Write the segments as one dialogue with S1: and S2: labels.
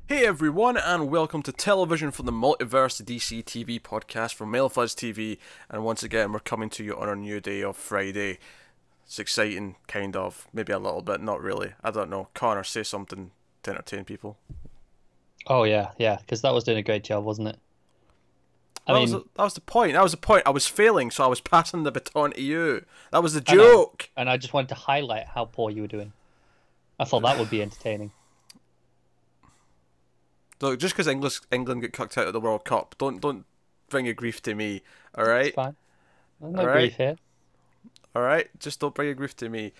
S1: Hey everyone, and welcome to Television from the Multiverse, the DC TV podcast from MailFuzz TV, and once again we're coming to you on our new day of Friday. It's exciting, kind of, maybe a little bit, not really, I don't know. Connor, say something to entertain people.
S2: Oh yeah, because that was doing a great job, wasn't it?
S1: That was the point, I was failing, so I was passing the baton to you. That was the joke!
S2: And I just wanted to highlight how poor you were doing. I thought that would be entertaining.
S1: Look, just because England get kicked out of the World Cup, don't bring your grief to me, alright?
S2: It's fine. There's no grief here.
S1: Alright? Just don't bring your grief to me.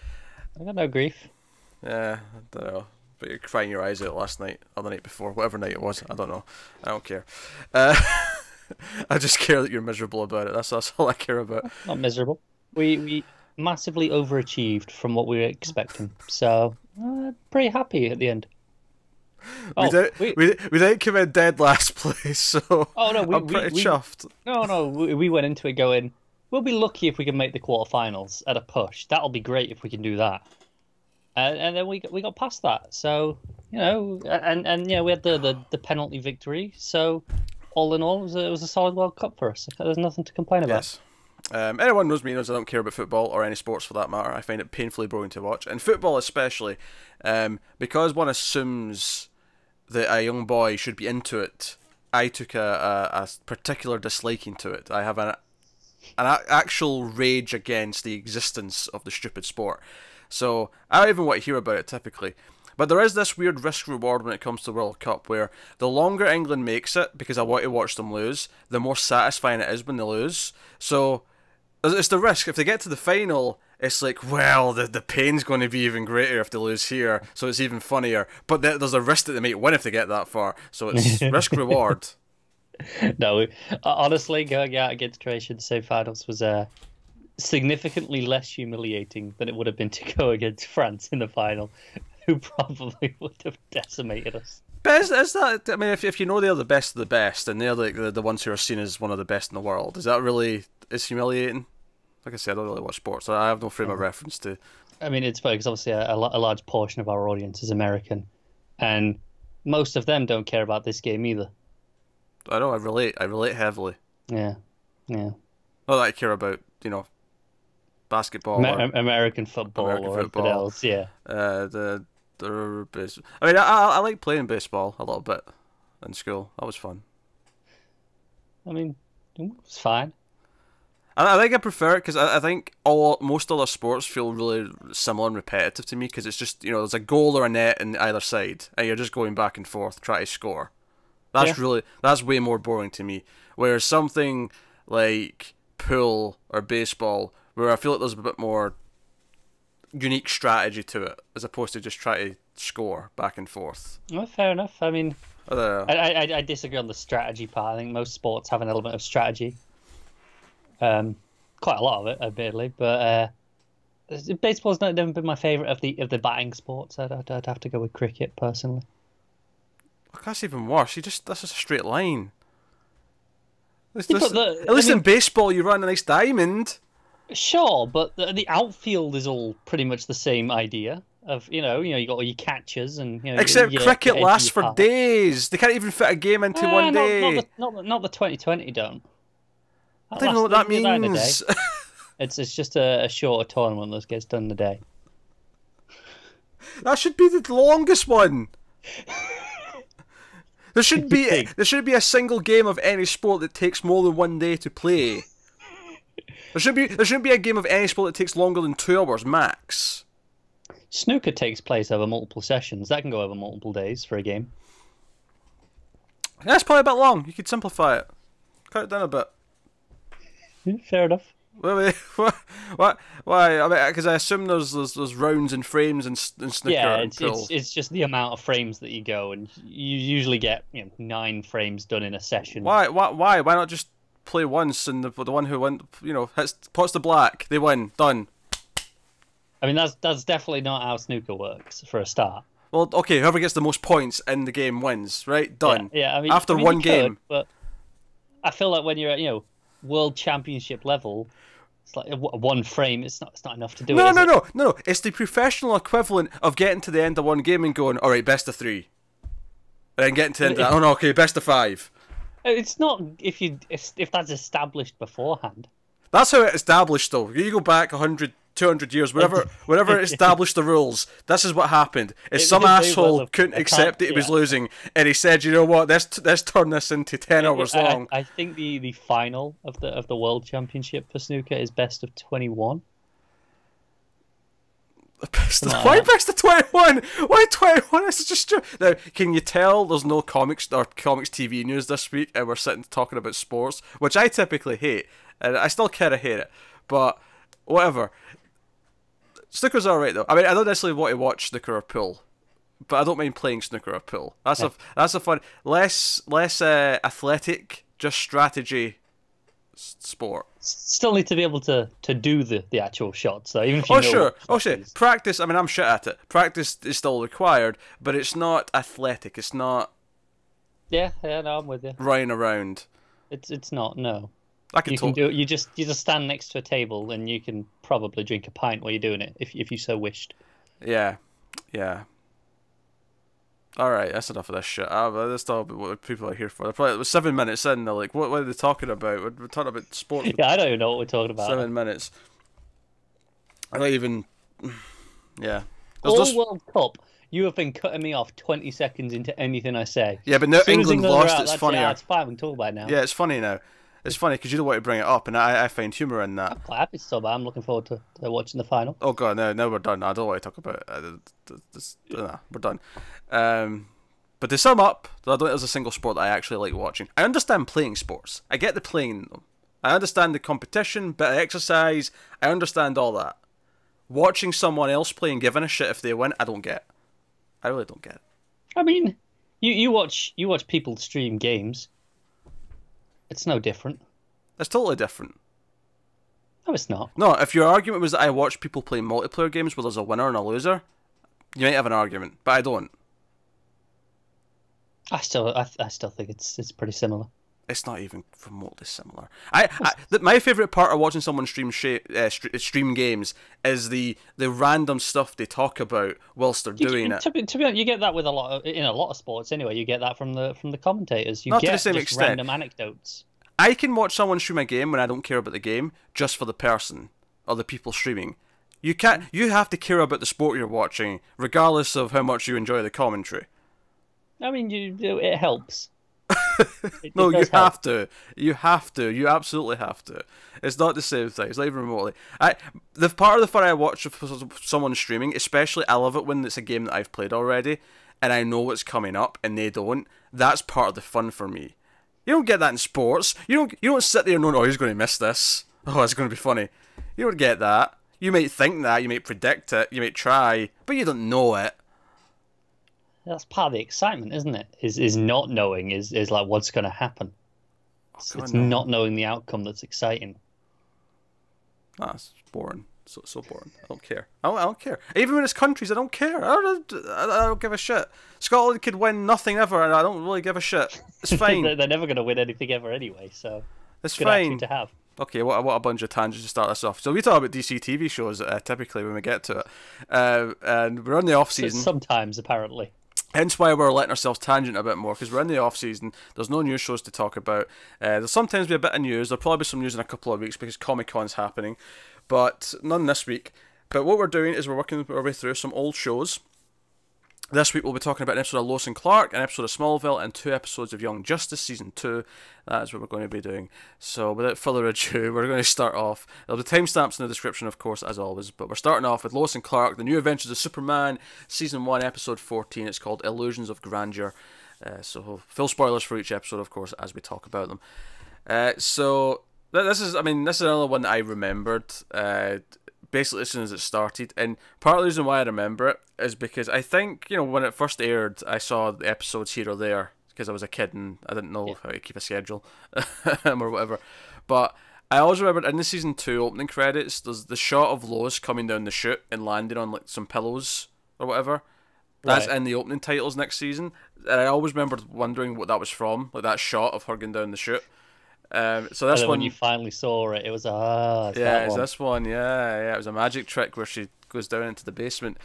S2: I got no grief.
S1: Yeah, I don't know. But you're crying your eyes out last night, or the night before, whatever night it was, I don't know. I don't care. I just care that you're miserable about it, that's all I care about.
S2: Not miserable. We massively overachieved from what we were expecting, so pretty happy at the end.
S1: We didn't come in dead last place, so I'm pretty chuffed.
S2: No, we went into it going, we'll be lucky if we can make the quarterfinals at a push. That'll be great if we can do that. And then we got past that. So, we had the penalty victory. So, all in all, it was a solid World Cup for us. There's nothing to complain about.
S1: Yes. Anyone knows me knows I don't care about football or any sports for that matter. I find it painfully boring to watch, and football especially, because one assumes that a young boy should be into it. I took a particular disliking to it. I have an actual rage against the existence of the stupid sport. So I don't even want to hear about it typically. But there is this weird risk reward when it comes to the World Cup, where the longer England makes it, because I want to watch them lose, the more satisfying it is when they lose. So it's the risk. If they get to the final, it's like, well, the pain's going to be even greater if they lose here, so it's even funnier. But there's a risk that they might win if they get that far. So it's risk reward.
S2: No, honestly, going out against Croatia in the semi-finals was significantly less humiliating than it would have been to go against France in the final, who probably would have decimated us.
S1: But is that? I mean, if you know they're the best of the best, and they're like the ones who are seen as one of the best in the world, is that really humiliating? Like I said, I don't really watch sports, so I have no frame of reference to.
S2: I mean, it's funny because obviously a large portion of our audience is American, and most of them don't care about this game either.
S1: I know. I relate heavily.
S2: Yeah.
S1: Not that I care about, basketball,
S2: American football, or anything else. Yeah.
S1: I mean, I like playing baseball a little bit in school. That was fun.
S2: I mean, it was fine.
S1: I think I prefer it because I think most other sports feel really similar and repetitive to me, because it's just, there's a goal or a net in either side and you're just going back and forth trying to score. That's way more boring to me. Whereas something like pool or baseball, where I feel like there's a bit more unique strategy to it, as opposed to just try to score back and forth.
S2: Well, fair enough. I mean, I disagree on the strategy part. I think most sports have an element of strategy. Quite a lot of it, admittedly, but baseball's never been my favourite of the batting sports. I'd have to go with cricket personally.
S1: That's even worse. That's just a straight line. At
S2: I
S1: least
S2: mean,
S1: in baseball, you run a nice diamond.
S2: Sure, but the outfield is all pretty much the same idea. Of you got all your catchers and
S1: except cricket lasts for days. They can't even fit a game into one day.
S2: Not the 2020 don't.
S1: I don't know what that means.
S2: It's just a shorter tournament that gets done in a day.
S1: That should be the longest one. There should be a single game of any sport that takes more than one day to play. There shouldn't be a game of any sport that takes longer than 2 hours max.
S2: Snooker takes place over multiple sessions. That can go over multiple days for a game.
S1: That's probably a bit long. You could simplify it. Cut it down a bit.
S2: Fair enough.
S1: Wait, what? Why? I mean, because I assume there's rounds and frames in snooker.
S2: Yeah, it's just the amount of frames that you go, and you usually get 9 frames done in a session.
S1: Why not just play once, and the one who wins, hits pots to black, they win, done.
S2: I mean, that's definitely not how snooker works for a start.
S1: Well, okay, whoever gets the most points in the game wins, right? Done.
S2: Yeah. I mean,
S1: after one game.
S2: But I feel like when you're at world championship level, it's like one frame. It's not enough to do it.
S1: No. It's the professional equivalent of getting to the end of one game and going, all right, best of 3. And then getting to the end of that, oh no, okay, best of 5.
S2: It's not if that's established beforehand.
S1: That's how it established, though. You go back 100, 200 years, whenever it established the rules, this is what happened. Is some asshole couldn't accept that he was losing, and he said, you know what, let's turn this into 10 hours long.
S2: I think the final of the World Championship for snooker is best of 21.
S1: Why best of 21? Why 21? This is just true. Now, can you tell there's no comics or comics TV news this week, and we're sitting talking about sports, which I typically hate, and I still kind of hate it, but whatever. Snooker's alright though. I mean, I don't necessarily want to watch snooker or pool, but I don't mind playing snooker or pool. That's a fun, less athletic, just strategy sport.
S2: Still need to be able to do the actual shots though. Even if you know
S1: sure. Practice. I mean, I'm shit at it. Practice is still required, but it's not athletic. It's not.
S2: Yeah, no, I'm with you.
S1: Running around.
S2: It's not. No.
S1: You can
S2: do it. You just stand next to a table and you can probably drink a pint while you're doing it if you so wished.
S1: Yeah. All right, that's enough of this shit. That's not what people are here for. They're probably 7 minutes in. They're like, "What are they talking about? We're talking about sport."
S2: Yeah, I don't even know what we're talking about.
S1: 7 minutes. I don't even. Yeah.
S2: World Cup. You have been cutting me off 20 seconds into anything I say.
S1: Yeah, but now England lost. It's funnier.
S2: Yeah, it's fine. We can talk about it now.
S1: Yeah, it's funny now. It's funny because you don't want to bring it up, and I find humour in that.
S2: I'm quite happy to talk about it. I'm looking forward to watching the final.
S1: Oh god, no, we're done. I don't want to talk about it. Nah, we're done. But to sum up, I don't think there's a single sport that I actually like watching. I understand playing sports. I get the playing them. I understand the competition, bit of exercise. I understand all that. Watching someone else play and giving a shit if they win, I don't get. I really don't get it.
S2: I mean, you watch people stream games. It's no different.
S1: It's totally different.
S2: No, it's not.
S1: No, if your argument was that I watch people play multiplayer games where there's a winner and a loser, you might have an argument, but I don't.
S2: I still think it's pretty similar.
S1: It's not even remotely similar. My favourite part of watching someone stream games is the random stuff they talk about whilst they're doing it.
S2: To be honest, you get that with a lot of sports anyway. You get that from the commentators. You
S1: not
S2: get
S1: to the same
S2: just
S1: extent.
S2: Random anecdotes.
S1: I can watch someone stream a game when I don't care about the game, just for the person or the people streaming. You can't. You have to care about the sport you're watching, regardless of how much you enjoy the commentary.
S2: I mean, it helps.
S1: No, you have to. You have to. You absolutely have to. It's not the same thing. It's not even remotely. The part of the fun I watch of someone streaming, especially I love it when it's a game that I've played already, and I know what's coming up, and they don't. That's part of the fun for me. You don't get that in sports. You don't sit there knowing, oh, he's going to miss this. Oh, it's going to be funny. You don't get that. You might think that. You might predict it. You might try, but you don't know it.
S2: That's part of the excitement, isn't it? Is not knowing is like what's going to happen. It's not knowing the outcome that's exciting.
S1: It's boring. So boring. I don't care. I don't care. Even when it's countries, I don't care. I don't give a shit. Scotland could win nothing ever, and I don't really give a shit. It's fine.
S2: They're never going to win anything ever anyway, so
S1: it's
S2: good
S1: fine
S2: attitude to have.
S1: Okay, what a bunch of tangents to start this off. So we talk about DC TV shows typically when we get to it, and we're in the off season.
S2: Sometimes, apparently.
S1: Hence why we're letting ourselves tangent a bit more, because we're in the off season. There's no new shows to talk about. There'll sometimes be a bit of news. There'll probably be some news in a couple of weeks because Comic-Con's happening, but none this week. But what we're doing is we're working our way through some old shows. This week we'll be talking about an episode of Lois and Clark, an episode of Smallville, and 2 episodes of Young Justice Season 2. That is what we're going to be doing. So without further ado, we're going to start off. There'll be timestamps in the description, of course, as always. But we're starting off with Lois and Clark, The New Adventures of Superman, Season 1, Episode 14. It's called Illusions of Grandeur. So full spoilers for each episode, of course, as we talk about them. So this is another one that I remembered. Basically as soon as it started, and part of the reason why I remember it is because I think, when it first aired, I saw the episodes here or there because I was a kid and I didn't know how to keep a schedule or whatever. But I always remember in the season 2 opening credits, there's the shot of Lois coming down the chute and landing on like some pillows or whatever. That's in the opening titles next season, and I always remembered wondering what that was from, like that shot of her going down the chute. So this one,
S2: when you finally saw it, it was
S1: it's this one. Yeah, it was a magic trick where she goes down into the basement,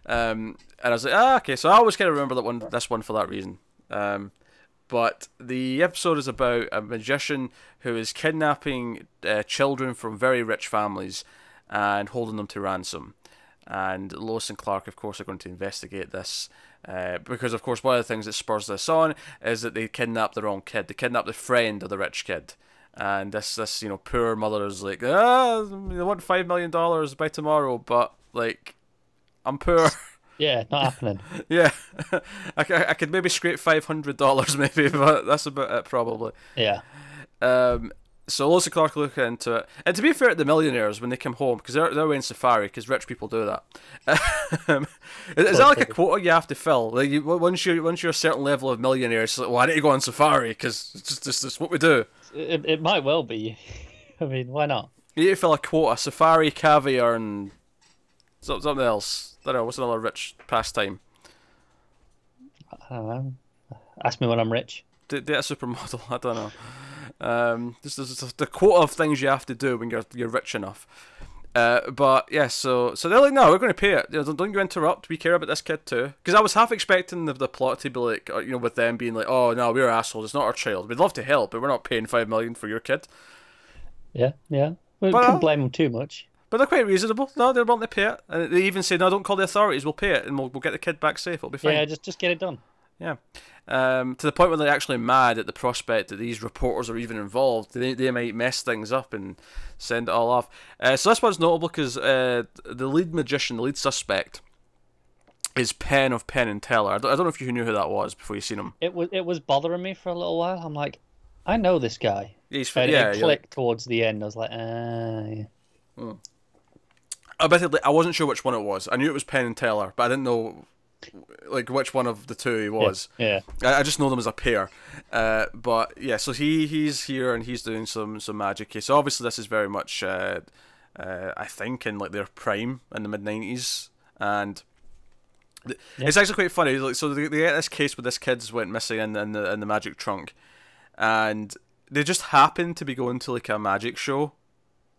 S1: and I was like, okay. So I always kind of remember this one for that reason. But the episode is about a magician who is kidnapping children from very rich families and holding them to ransom. And Lois and Clark, of course, are going to investigate this. Because, of course, one of the things that spurs this on is that they kidnap the wrong kid. They kidnap the friend of the rich kid. And this poor mother is like, I want $5 million by tomorrow, but, like, I'm poor.
S2: Yeah, not happening.
S1: Yeah. I could maybe scrape $500 maybe, but that's about it probably.
S2: Yeah.
S1: So Lois and Clark look into it. And to be fair to the millionaires, when they come home, because they're away in safari, because rich people do that. Is that like a quota you have to fill? Like once you're a certain level of millionaire, it's like, well, I need to go on safari, because it's just what we do.
S2: It might well be. I mean, why not?
S1: You need to fill a quota, safari, caviar, and something else. I don't know, what's another rich pastime?
S2: I don't know. Ask me when I'm rich.
S1: Date a supermodel, I don't know. This is the quota of things you have to do when you're rich enough. But yeah, so they're like, no, we're going to pay it. Don't you interrupt. We care about this kid too. Because I was half expecting the plot to be like, with them being like, oh no, we're assholes. It's not our child. We'd love to help, but we're not paying $5 million for your kid.
S2: Yeah. We can't blame them too much.
S1: But they're quite reasonable. No, they're willing to pay it, and they even say, no, don't call the authorities. We'll pay it, and we'll get the kid back safe. It'll be fine.
S2: Yeah, just get it done.
S1: Yeah. To the point where they're actually mad at the prospect that these reporters are even involved. They might mess things up and send it all off. So this one's notable because the lead magician, the lead suspect, is Penn of Penn and Teller. I don't know if you knew who that was before you seen him.
S2: It was bothering me for a little while. I'm like, I know this guy.
S1: It
S2: clicked towards the end. I was like, yeah.
S1: Admittedly, I wasn't sure which one it was. I knew it was Penn and Teller, but I didn't know which one of the two he was.
S2: Yeah.
S1: I just know them as a pair. But yeah, so he's here and he's doing some magic. So obviously this is very much I think in like their prime in the mid-90s, and it's actually quite funny. Like, so they get this case where this kid's went missing in the magic trunk, and they just happen to be going to like a magic show.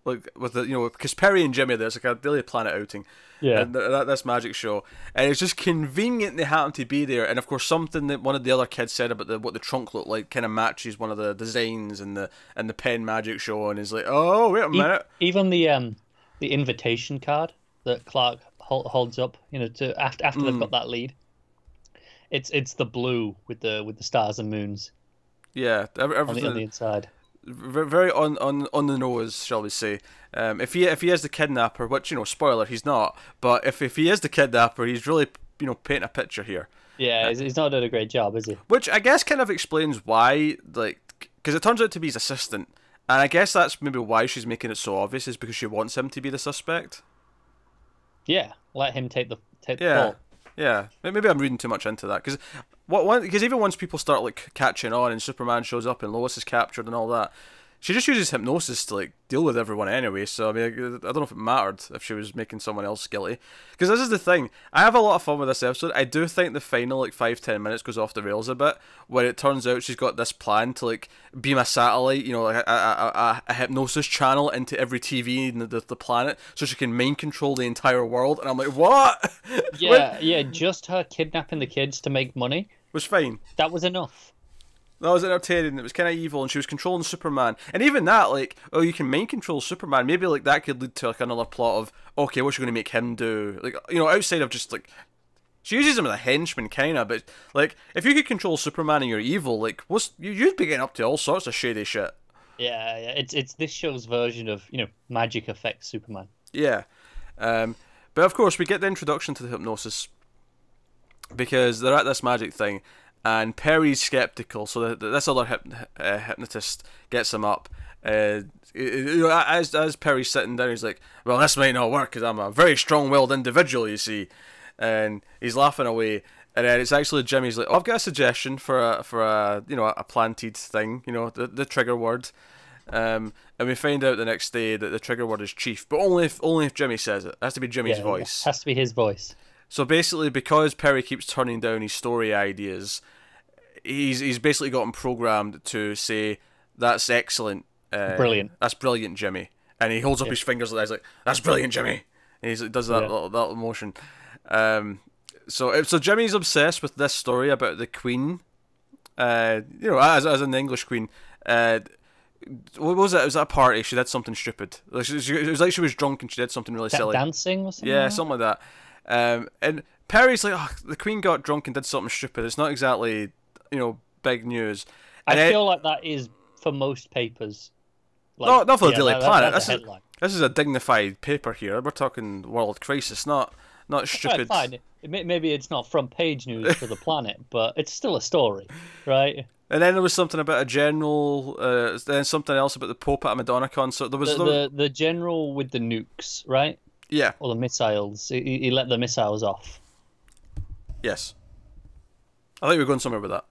S1: Like with the because Perry and Jimmy, there's like a Daily Planet outing, and this magic show, and it's just convenient they happen to be there. And of course, something that one of the other kids said about what the trunk looked like kind of matches one of the designs in the Penn magic show, and he's like, oh wait a minute.
S2: Even the invitation card that Clark holds up, to after they've got that lead, it's the blue with the stars and moons.
S1: Yeah, everything
S2: on the inside.
S1: Very on the nose, shall we say? If he is the kidnapper, which spoiler, he's not. But if he is the kidnapper, he's really painting a picture here.
S2: Yeah, he's not doing a great job, is he?
S1: Which I guess kind of explains why, because it turns out to be his assistant, and I guess that's maybe why she's making it so obvious, is because she wants him to be the suspect.
S2: Yeah, let him take the fall.
S1: Yeah, maybe I'm reading too much into that, because even once people start like catching on and Superman shows up and Lois is captured and all that, she just uses hypnosis to like deal with everyone anyway. So I mean, I don't know if it mattered if she was making someone else guilty. Because this is the thing, I have a lot of fun with this episode. I do think the final like 5-10 minutes goes off the rails a bit, where it turns out she's got this plan to like beam a satellite, like a hypnosis channel into every TV in the planet, so she can mind control the entire world. And I'm like, what?
S2: Yeah, just her kidnapping the kids to make money
S1: was fine.
S2: That was enough.
S1: That was entertaining. It was kind of evil, and she was controlling Superman. And even that, like, oh, you can mind control Superman. Maybe like that could lead to like another plot of, okay, what's she going to make him do? Like, outside of just like, she uses him as a henchman, kind of. But like, if you could control Superman and you're evil, like, you'd be getting up to all sorts of shady shit.
S2: Yeah. It's this show's version of magic affects Superman.
S1: Yeah, but of course we get the introduction to the hypnosis because they're at this magic thing. And Perry's skeptical, so this other hypnotist gets him up. As Perry's sitting down, he's like, "Well, this might not work because I'm a very strong-willed individual, you see." And he's laughing away. And then it's actually Jimmy's like, "Oh, I've got a suggestion for a planted thing, the trigger word." And we find out the next day that the trigger word is chief, but only if Jimmy says it. It has to be Jimmy's voice.
S2: It has to be his voice.
S1: So basically, because Perry keeps turning down his story ideas, he's basically got him programmed to say, "That's excellent,
S2: brilliant.
S1: That's brilliant, Jimmy." And he holds up his fingers like that. He's like, "That's brilliant, Jimmy." And he does that little motion. So Jimmy's obsessed with this story about the Queen, As an English queen. What was it? It was at a party. She did something stupid. Like it was like she was drunk and she did something really silly.
S2: Dancing or something?
S1: Yeah, something like that. And Perry's like, oh, the queen got drunk and did something stupid. It's not exactly, big news. And
S2: I feel like that is for most papers.
S1: Like, not for the Daily Planet.
S2: This
S1: is a dignified paper here. We're talking world crisis, not stupid.
S2: Fine. Maybe it's not front page news for the Planet, but it's still a story, right?
S1: And then there was something about a general, then something else about the Pope at a Madonna concert. There was
S2: the general with the nukes, right?
S1: Yeah.
S2: Or the missiles. He let the missiles off.
S1: Yes. I think we were going somewhere with that.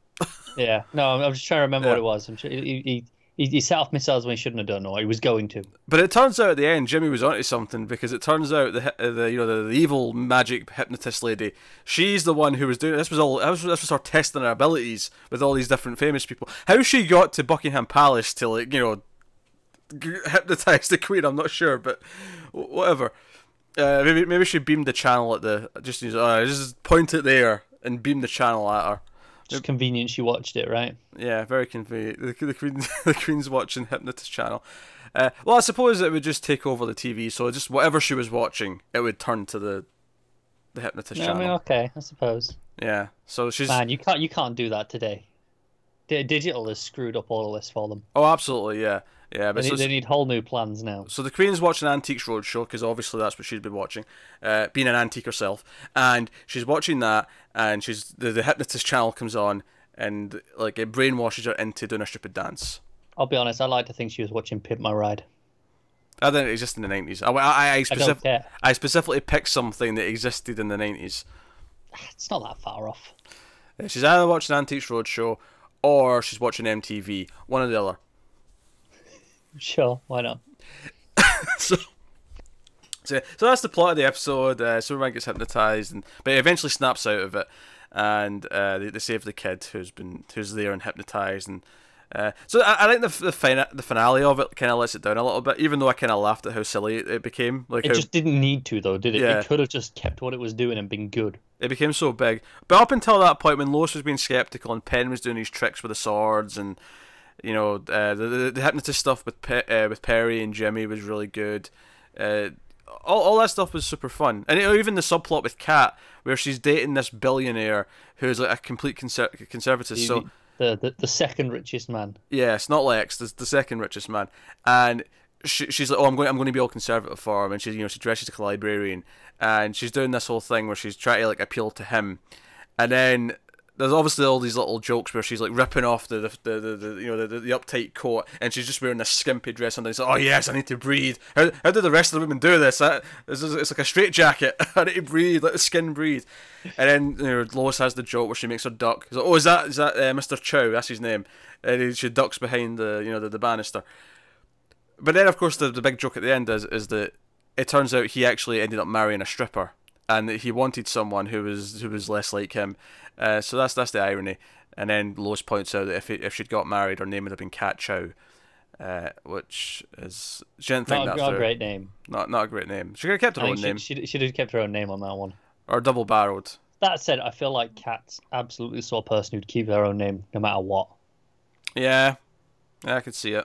S2: Yeah. No, I'm just trying to remember what it was. I'm sure he set off missiles when he shouldn't have done, or he was going to.
S1: But it turns out at the end, Jimmy was onto something, because it turns out the evil magic hypnotist lady, she's the one who was doing this. This was her testing her abilities with all these different famous people. How she got to Buckingham Palace to hypnotize the Queen, I'm not sure, but whatever. Maybe she beamed the channel at just point it there and beam the channel at her.
S2: Just convenient she watched it, right?
S1: Yeah, very convenient. The Queen's watching Hypnotist channel. Well, I suppose it would just take over the TV, so just whatever she was watching, it would turn to the Hypnotist channel.
S2: I mean, okay, I suppose.
S1: Yeah, so she's...
S2: Man, you can't do that today. Digital has screwed up all of this for them.
S1: Oh, absolutely, yeah. Yeah, but
S2: they need whole new plans now.
S1: So the Queen's watching Antiques Roadshow, because obviously that's what she's been watching, being an antique herself, and she's watching that, and the Hypnotist channel comes on, and like it brainwashes her into doing a stupid dance.
S2: I'll be honest, I like to think she was watching Pimp My Ride.
S1: I didn't exist in the 90s. I specifically picked something that existed in the 90s.
S2: It's not that far off.
S1: She's either watching Antiques Roadshow or she's watching MTV. One or the other.
S2: Sure, why not?
S1: So that's the plot of the episode. Superman gets hypnotized, but he eventually snaps out of it, and they save the kid who's there and hypnotized. And so I think the finale of it kind of lets it down a little bit, even though I kind of laughed at how silly it became.
S2: Just didn't need to, though, did it?
S1: Yeah.
S2: It could have just kept what it was doing and been good.
S1: It became so big, but up until that point, when Lois was being skeptical and Penn was doing these tricks with the swords and the hypnotist stuff with Perry and Jimmy was really good. All that stuff was super fun, and even the subplot with Kat, where she's dating this billionaire who's like a complete conservative.
S2: The second richest man.
S1: Yes, not Lex, the second richest man, and she's like, oh, I'm going to be all conservative for him, and she dresses like a librarian, and she's doing this whole thing where she's trying to like appeal to him, and then there's obviously all these little jokes where she's like ripping off the uptight coat, and she's just wearing this skimpy dress under. It's like, oh yes, I need to breathe. How did the rest of the women do this? It's like a straitjacket. I need to breathe, let the skin breathe. And then Lois has the joke where she makes her duck. She's like, oh, is that Mr. Chow? That's his name. And she ducks behind the banister. But then of course the big joke at the end is that it turns out he actually ended up marrying a stripper, and that he wanted someone who was less like him. So that's the irony. And then Lois points out that if she'd got married, her name would have been Cat Chow, which is, she didn't think
S2: not a great name.
S1: Not a great name. She could have kept her own name.
S2: She should have kept her own name on that one.
S1: Or double barreled.
S2: That said, I feel like Kat's absolutely the sort of person who'd keep their own name no matter what.
S1: Yeah, I could see it.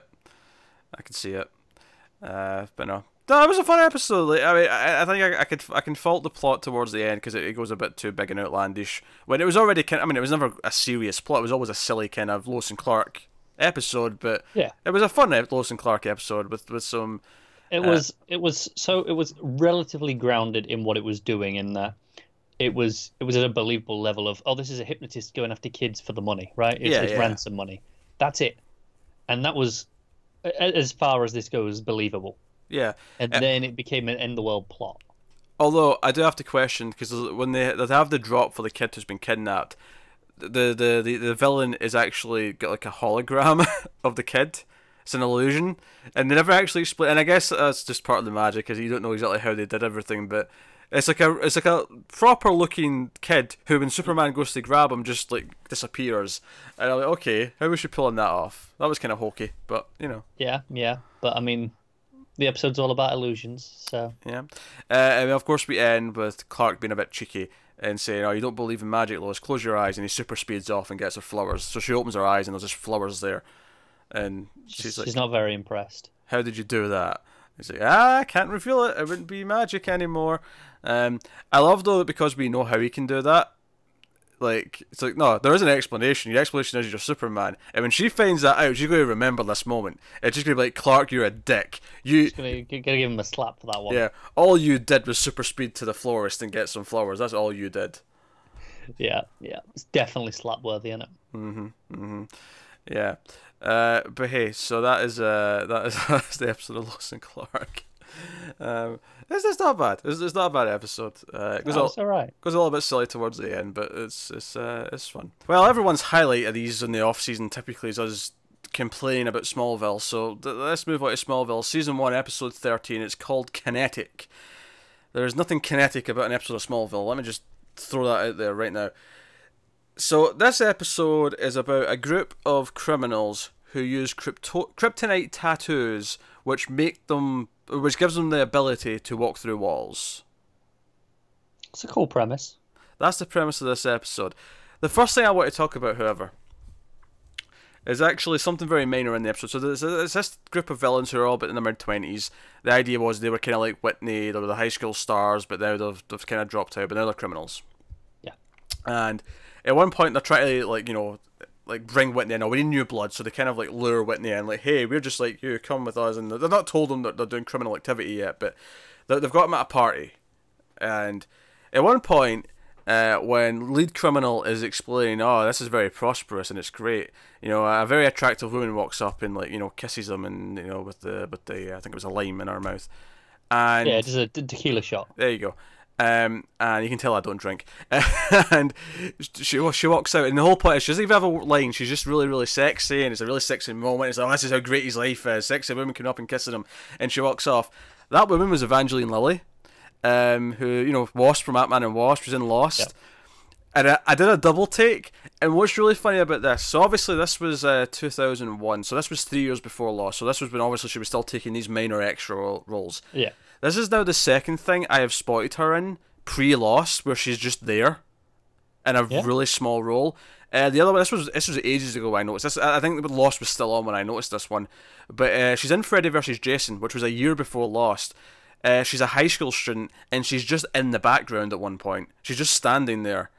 S1: But no. No, it was a fun episode. Like, I mean, I think I can fault the plot towards the end because it goes a bit too big and outlandish. When it was already it was never a serious plot. It was always a silly kind of Lois and Clark episode. But
S2: yeah,
S1: it was a fun Lois and Clark episode with some.
S2: It was relatively grounded in what it was doing, in that it was at a believable level of, oh, this is a hypnotist going after kids for the money, right? It's ransom money. That's it, and that was, as far as this goes, believable.
S1: Yeah,
S2: and then it became an end the world plot.
S1: Although I do have to question, because when they have the drop for the kid who's been kidnapped, the villain is actually got like a hologram of the kid. It's an illusion, and they never actually explain. And I guess that's just part of the magic, because you don't know exactly how they did everything. But it's like a proper looking kid who, when Superman goes to grab him, just like disappears. And I'm like, okay, how was she pulling that off? That was kind of hokey, but
S2: Yeah, but I mean, The episode's all about illusions, so
S1: Yeah. And of course we end with Clark being a bit cheeky and saying, "Oh, you don't believe in magic, Lois? Close your eyes." And he super speeds off and gets her flowers. So she opens her eyes and there's just flowers there, and she's like,
S2: she's not very impressed.
S1: "How did you do that?" He's like, "I can't reveal it. It wouldn't be magic anymore." I love though that because we know how he can do that. Like, it's like, no, there is an explanation. Your explanation is you're Superman. And when she finds that out, she's going to remember this moment. It's just going to be like, "Clark, you're a dick. You,
S2: Gonna give him a slap for that one.
S1: yeah, all you did was super speed to the florist and get some flowers. That's all you did."
S2: Yeah. It's definitely slap worthy, isn't it?
S1: Yeah. But hey, so that's that's the episode of Lois and Clark. It's not bad. It's not a bad episode.
S2: It's all right.
S1: Goes a little bit silly towards the end, but it's fun. Well, everyone's highlight of these in the off season typically is us complaining about Smallville. So let's move on to Smallville. Season 1, episode 13. It's called Kinetic. There's nothing kinetic about an episode of Smallville. Let me just throw that out there right now. So this episode is about a group of criminals who use kryptonite tattoos, which gives them the ability to walk through walls.
S2: It's a cool premise.
S1: That's the premise of this episode. The first thing I want to talk about, however, is actually something very minor in the episode. So there's this group of villains who are all about in their mid-20s. The idea was they were kind of like Whitney, they were the high school stars, but now they've kind of dropped out, but now they're criminals.
S2: Yeah.
S1: And at one point they're trying to, bring Whitney in. Oh, we need new blood, so they kind of, lure Whitney in. Like, hey, we're just like you, come with us. And they've not told them that they're doing criminal activity yet, but they've got him at a party. And at one point, when lead criminal is explaining, "Oh, this is very prosperous and it's great," a very attractive woman walks up and kisses him, and with the I think it was a lime in her mouth, and
S2: yeah, just a tequila shot.
S1: There you go. And you can tell I don't drink. And she walks out, and the whole point is she doesn't even have a line. She's just really, really sexy, and it's a really sexy moment. It's like, "Oh, this is how great his life is." Sexy woman coming up and kissing him, and she walks off. That woman was Evangeline Lilly, who Wasp from Ant-Man and Wasp, was in Lost. Yep. And I did a double take, and what's really funny about this, so obviously this was 2001, so this was 3 years before Lost, so this was when obviously she was still taking these minor extra roles.
S2: Yeah.
S1: This is now the second thing I have spotted her in, pre-Lost, where she's just there, in a really small role. The other one, this was ages ago I noticed this. I think Lost was still on when I noticed this one. But she's in Freddy vs. Jason, which was a year before Lost. She's a high school student, and she's just in the background at one point. She's just standing there.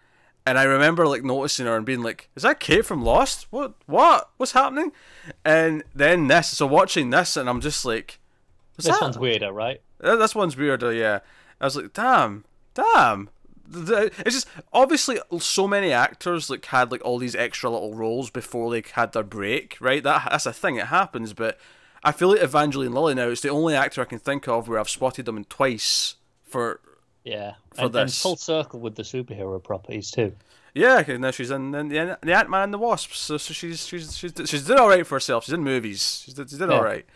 S1: And I remember noticing her and being like, "Is that Kate from Lost? What's happening?" And then watching this, and I'm just like,
S2: "This one's weirder, right?"
S1: This one's weirder, yeah. I was like, damn. It's just, obviously, so many actors had all these extra little roles before they had their break, right? That's a thing, it happens, but I feel like Evangeline Lilly now is the only actor I can think of where I've spotted them in twice for...
S2: Yeah, and full circle with the superhero properties too.
S1: Yeah, because now she's in the Ant-Man and the Wasp, so she's did all right for herself. She's in movies. She did all right.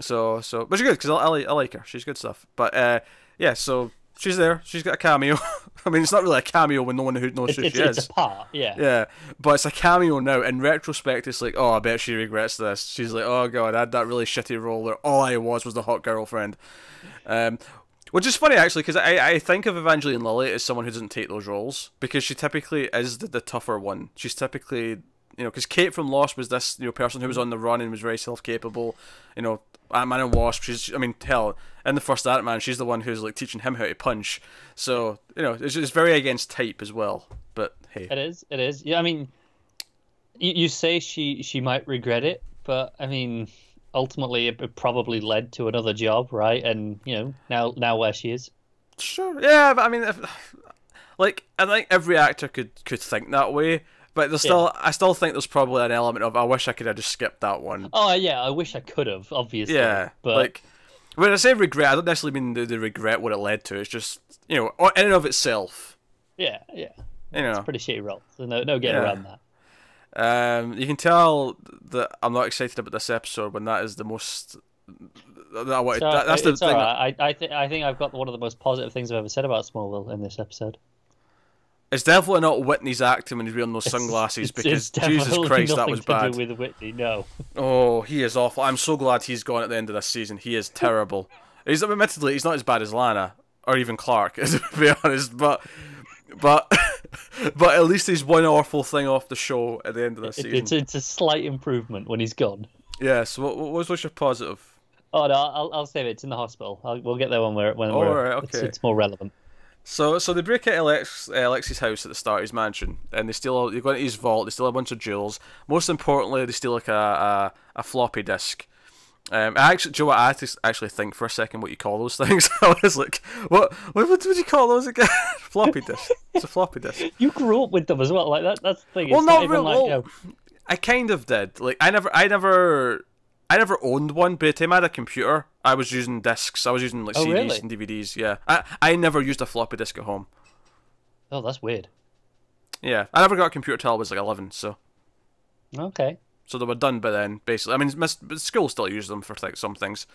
S1: So, but she's good because I like her. She's good stuff. But so she's there. She's got a cameo. I mean, it's not really a cameo when no one knows who she is.
S2: It's a part, yeah.
S1: Yeah, but it's a cameo now. In retrospect, it's like, oh, I bet she regrets this. She's like, oh god, I had that really shitty role where all I was the hot girlfriend. Which is funny actually, because I think of Evangeline Lilly as someone who doesn't take those roles because she typically is the tougher one. She's typically, because Kate from Lost was this person who was on the run and was very self-capable. Ant-Man and Wasp. Hell, in the first Ant-Man, she's the one who's teaching him how to punch. So it's very against type as well. But hey,
S2: it is. Yeah, I mean, you say she might regret it, but I mean, ultimately it probably led to another job, right? And now where she is.
S1: Sure. Yeah, but I mean, I think every actor could think that way. But I still think there's probably an element of I wish I could have just skipped that one.
S2: Oh yeah, I wish I could have, obviously.
S1: Yeah, but when I say regret, I don't necessarily mean the regret what it led to. It's just in and of itself.
S2: Yeah. It's a pretty shitty role. So no getting around
S1: that. You can tell that I'm not excited about this episode when that is the most. That's the thing.
S2: Right. I think I've got one of the most positive things I've ever said about Smallville in this episode.
S1: It's definitely not Whitney's acting when he's wearing those sunglasses, because
S2: it's
S1: Jesus Christ, that was bad.
S2: Nothing to do with Whitney, no.
S1: Oh, he is awful. I'm so glad he's gone at the end of this season. He is terrible. Admittedly, he's not as bad as Lana or even Clark, to be honest. But at least he's one awful thing off the show at the end of this season.
S2: It's a slight improvement when he's gone.
S1: Yeah. So what's your positive?
S2: Oh no, I'll save it. It's in the hospital. We'll get there when we're
S1: right, okay.
S2: it's more relevant.
S1: So they break out Alex's house at the start, his mansion, and they go into his vault. They steal a bunch of jewels. Most importantly, they steal like a floppy disk. I actually think for a second what you call those things. I was like, what would you call those again? Floppy disk. It's a floppy disk.
S2: You grew up with them as well. Like that's the thing.
S1: Well,
S2: it's
S1: not
S2: really.
S1: Well, I kind of did. Like I never owned one. By the time I had a computer, I was using discs. I was using like CDs
S2: really?
S1: and DVDs. Yeah, I never used a floppy disk at home.
S2: Oh, that's weird.
S1: Yeah, I never got a computer till I was like 11. So.
S2: Okay.
S1: So they were done by then, basically. I mean, school still uses them for some things.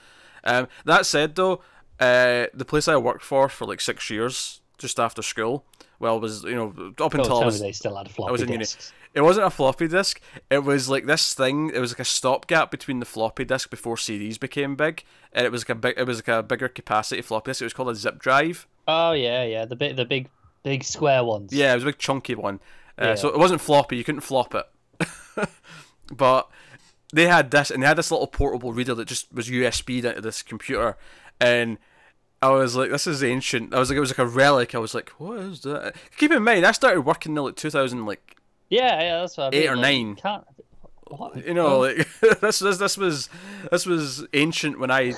S1: That said, though, the place I worked for like 6 years, just after school, was up until
S2: they still had floppy disks.
S1: It wasn't a floppy disk. It was like this thing. It was like a stopgap between the floppy disk before CDs became big, and it was like a bigger capacity floppy disk. It was called a zip drive.
S2: Oh yeah, the big square ones.
S1: Yeah, it was a big chunky one. So it wasn't floppy. You couldn't flop it. But they had this, and they had this little portable reader that just was USB'd into this computer, and I was like, "This is ancient." I was like, "It was like a relic." I was like, "What is that?" Keep in mind, I started working in like 2000, like
S2: that's what I mean.
S1: 8 or 9.
S2: What?
S1: Like this was ancient when I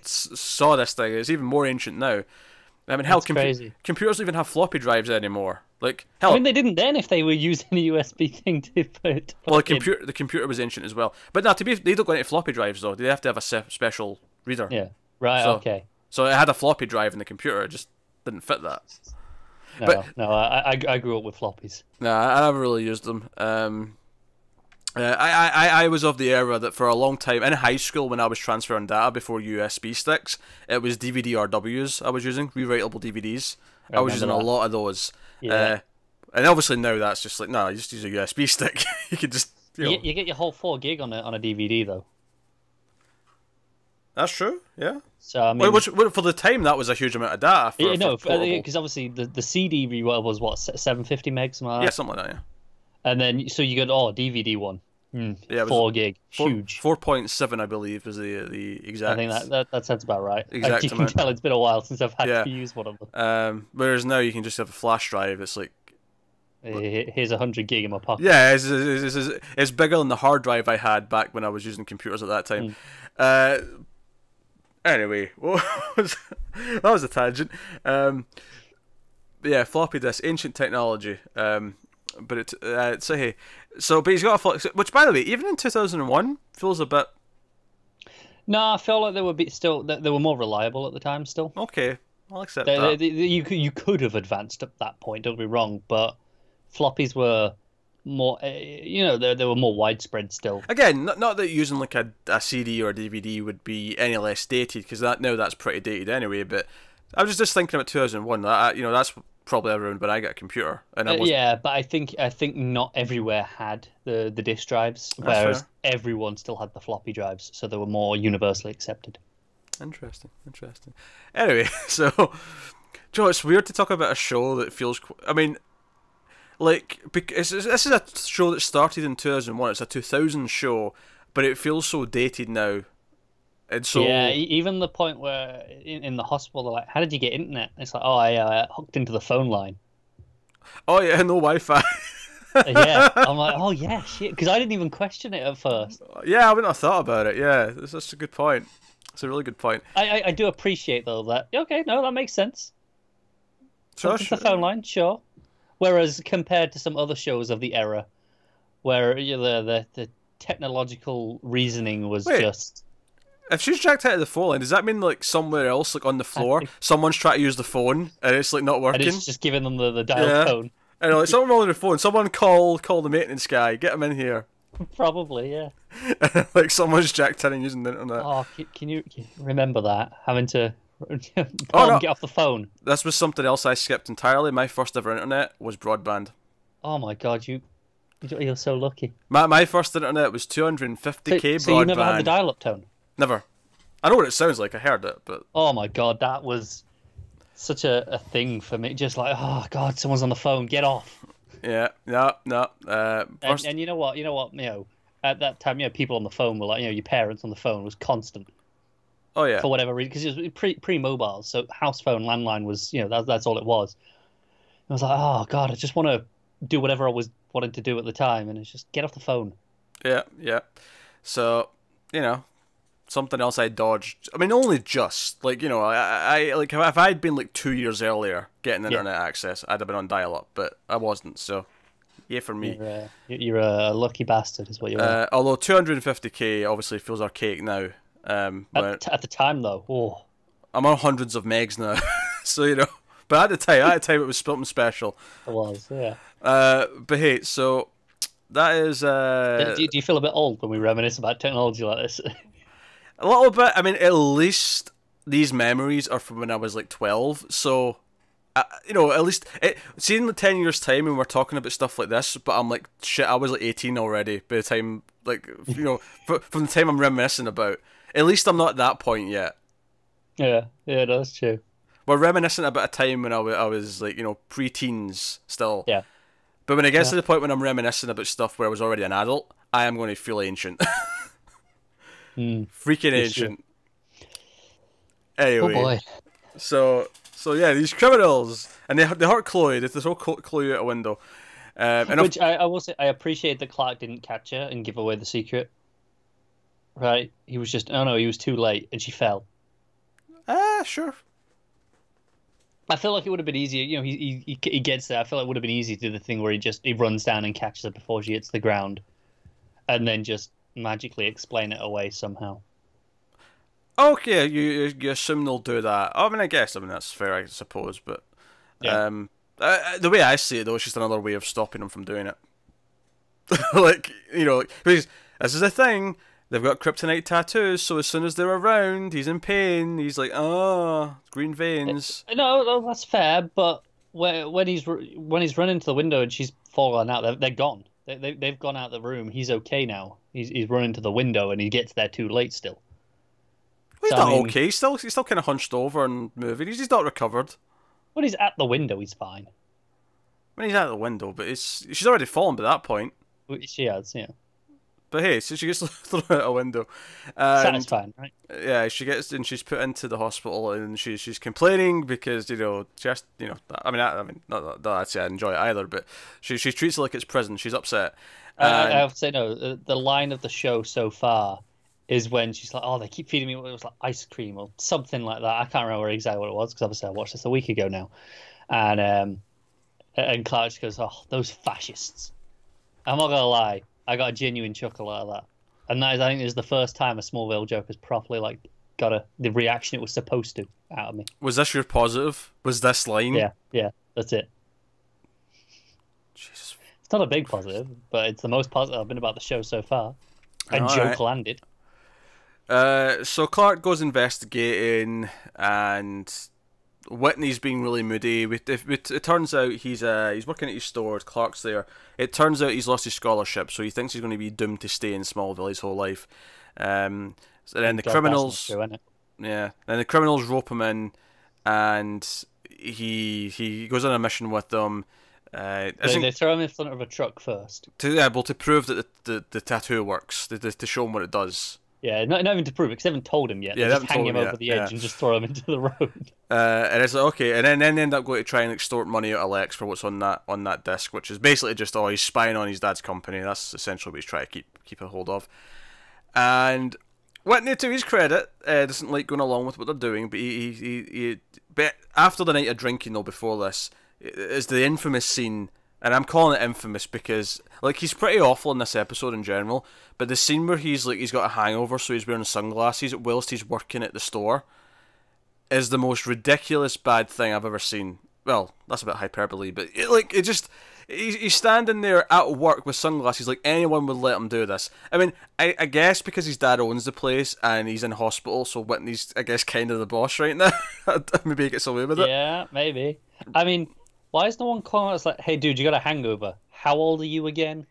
S1: saw this thing. It's even more ancient now. I mean, hell, computers don't even have floppy drives anymore. Like, hell,
S2: I mean, they didn't then if they were using a USB thing to put.
S1: Well, the computer was ancient as well. But no, they don't go into floppy drives though. They have to have a special reader.
S2: Yeah. Right. Okay.
S1: So it had a floppy drive in the computer. It just didn't fit that.
S2: No. I grew up with floppies.
S1: No, I never really used them. I was of the era that for a long time in high school when I was transferring data before USB sticks, it was DVD-RWs I was using, rewritable DVDs. I was using a lot of those.
S2: Yeah.
S1: And obviously now that's just like, no, you just use a USB stick. You could just
S2: you get your whole 4 gig on a DVD though.
S1: That's true. Yeah.
S2: So I mean,
S1: for the time that was a huge amount of data.
S2: Because obviously the CD was what 750 megs, something like that.
S1: Yeah, something like that. Yeah.
S2: And then so you got DVD one. Yeah, 4 gig, huge.
S1: 4.7, I believe, is the exact.
S2: I think that sounds about right.
S1: Exact
S2: you can tell it's been a while since I've had to use one of
S1: them. Whereas now you can just have a flash drive. It's like,
S2: here's 100 gig in my pocket.
S1: Yeah, it's bigger than the hard drive I had back when I was using computers at that time. Anyway, that was a tangent. Yeah, floppy disk, ancient technology. But but he's got a floppy, which, by the way, even in 2001 feels a bit.
S2: No, I feel like they were more reliable at the time. Still,
S1: okay, I'll accept that.
S2: You could have advanced at that point. Don't be wrong, but floppies were more. They were more widespread still. Again,
S1: not that using like a CD or a DVD would be any less dated, because that's pretty dated anyway. But I was just thinking about 2001. That's probably around when I got a computer. And
S2: but I think not everywhere had the disk drives, whereas everyone still had the floppy drives, so they were more universally accepted.
S1: Interesting. Anyway, so Joe, it's weird to talk about a show that feels. I mean, like, this is a show that started in 2001. It's a 2000 show, but it feels so dated now. And so,
S2: yeah, even the point where in the hospital they're like, "How did you get internet?" It's like, "Oh, I hooked into the phone line."
S1: Oh yeah, no Wi-Fi.
S2: Yeah, I'm like, "Oh yeah, shit," because I didn't even question it at first.
S1: Yeah, I wouldn't have thought about it. Yeah, that's a good point. It's a really good point.
S2: I do appreciate though that that makes sense.
S1: Sure.
S2: The phone line, sure. Whereas compared to some other shows of the era, where the technological reasoning was just.
S1: If she's jacked out of the phone line, does that mean like somewhere else, like on the floor, someone's trying to use the phone and it's like not working?
S2: And it's just giving them the dial tone.
S1: And like something wrong with the phone. Someone call the maintenance guy. Get him in here.
S2: Probably, yeah.
S1: Like someone's jacked in and using the internet.
S2: Oh, can you remember that? Having to
S1: Oh no,
S2: get off the phone.
S1: this was something else I skipped entirely. My first ever internet was broadband.
S2: Oh my God, you're so lucky.
S1: My first internet was 250k
S2: So
S1: broadband.
S2: you never had the dial-up tone?
S1: Never. I know what it sounds like. I heard it, but
S2: Oh my God, that was such a thing for me. Just like, oh God, someone's on the phone. Get off.
S1: yeah, no.
S2: And you know what? At that time, people on the phone were like, your parents on the phone was constant
S1: Oh yeah.
S2: for whatever reason, because it was pre-mobile, so house phone, landline was, that's all it was. I was like, oh God, I just want to do whatever I was wanting to do at the time, and it's just get off the phone.
S1: Yeah. So, something else I dodged. I mean, only just I like if I'd been like 2 years earlier getting internet access, I'd have been on dial-up, but I wasn't. So, yeah, for me.
S2: You're a lucky bastard, is what you are.
S1: Although 250k obviously feels archaic now.
S2: At the time, though,
S1: I'm on hundreds of megs now, so But at the time, it was something special.
S2: it was, yeah.
S1: But hey, so that is.
S2: Do you feel a bit old when we reminisce about technology like this?
S1: A little bit. I mean, at least these memories are from when I was like 12. So, at least see in the 10 years time when we're talking about stuff like this. But I'm like, shit, I was like 18 already by the time, from the time I'm reminiscing about. At least I'm not at that point yet.
S2: Yeah, that's true.
S1: We're reminiscing about a time when I was like, pre-teens still.
S2: Yeah.
S1: But when it gets to the point when I'm reminiscing about stuff where I was already an adult, I am going to feel ancient. Freaking ancient. Anyway.
S2: Oh boy.
S1: So yeah, these criminals, and they hurt Chloe. They throw Chloe out a window.
S2: Which I will say, I appreciate that Clark didn't catch her and give away the secret. Right? He was just, oh no, he was too late, and she fell.
S1: Sure.
S2: I feel like it would have been easier. He gets there. I feel like it would have been easy to do the thing where he runs down and catches her before she hits the ground, and then just magically explain it away somehow.
S1: Okay, you assume they'll do that. I mean, I guess that's fair, I suppose. But the way I see it, though, it's just another way of stopping them from doing it. Because this is a thing. They've got kryptonite tattoos, so as soon as they're around, he's in pain. He's like, green veins.
S2: No, that's fair. But when he's running to the window and she's fallen out, they're gone. They've gone out the room. He's okay now. He's running to the window and he gets there too late still.
S1: Well, he's not okay. He's still kind of hunched over and moving. He's not recovered.
S2: When he's at the window, he's fine.
S1: When he's at the window, but she's already fallen by that point.
S2: She has, yeah.
S1: But hey, so she gets thrown out a window.
S2: Satisfying, right?
S1: Yeah, she gets and she's put into the hospital, and she's complaining because just I mean not I'd say I enjoy it either, but she treats it like it's prison. She's upset.
S2: I have to say no. The line of the show so far is when she's like, "Oh, they keep feeding me what it was like ice cream or something like that." I can't remember exactly what it was because obviously I watched this a week ago now, and Clark just goes, "Oh, those fascists." I'm not gonna lie. I got a genuine chuckle out of that, and I think, is the first time a Smallville joke has properly got the reaction it was supposed to out of me.
S1: Was this your positive? Was this line?
S2: Yeah, that's it.
S1: Jesus.
S2: It's not a big positive, but it's the most positive I've been about the show so far. And joke landed.
S1: So Clark goes investigating, and Whitney's being really moody. It turns out he's working at his store. Clark's there. It turns out he's lost his scholarship, so he thinks he's going to be doomed to stay in Smallville his whole life. And then the criminals, then the criminals rope him in, and he goes on a mission with them.
S2: They throw him in front of a truck first.
S1: To prove that the tattoo works, to show him what it does.
S2: Yeah, not even to prove it, because they haven't told him yet. They just hang him over the edge and just throw him into the road.
S1: And it's like, okay, and then they end up going to try and extort money out of Lex for what's on that disc, which is basically just, he's spying on his dad's company. That's essentially what he's trying to keep a hold of. And Whitney, to his credit, doesn't like going along with what they're doing, but after the night of drinking, though, before this, is the infamous scene. And I'm calling it infamous because, he's pretty awful in this episode in general, but the scene where he's got a hangover, so he's wearing sunglasses whilst he's working at the store, is the most ridiculous bad thing I've ever seen. well, that's a bit hyperbole, but it just he's standing there at work with sunglasses like anyone would let him do this. I mean, I guess because his dad owns the place and he's in hospital, so Whitney's, I guess, kind of the boss right now. Maybe he gets away with it.
S2: Yeah, maybe. I mean, why is no one calling us like, hey, dude, you got a hangover? How old are you again?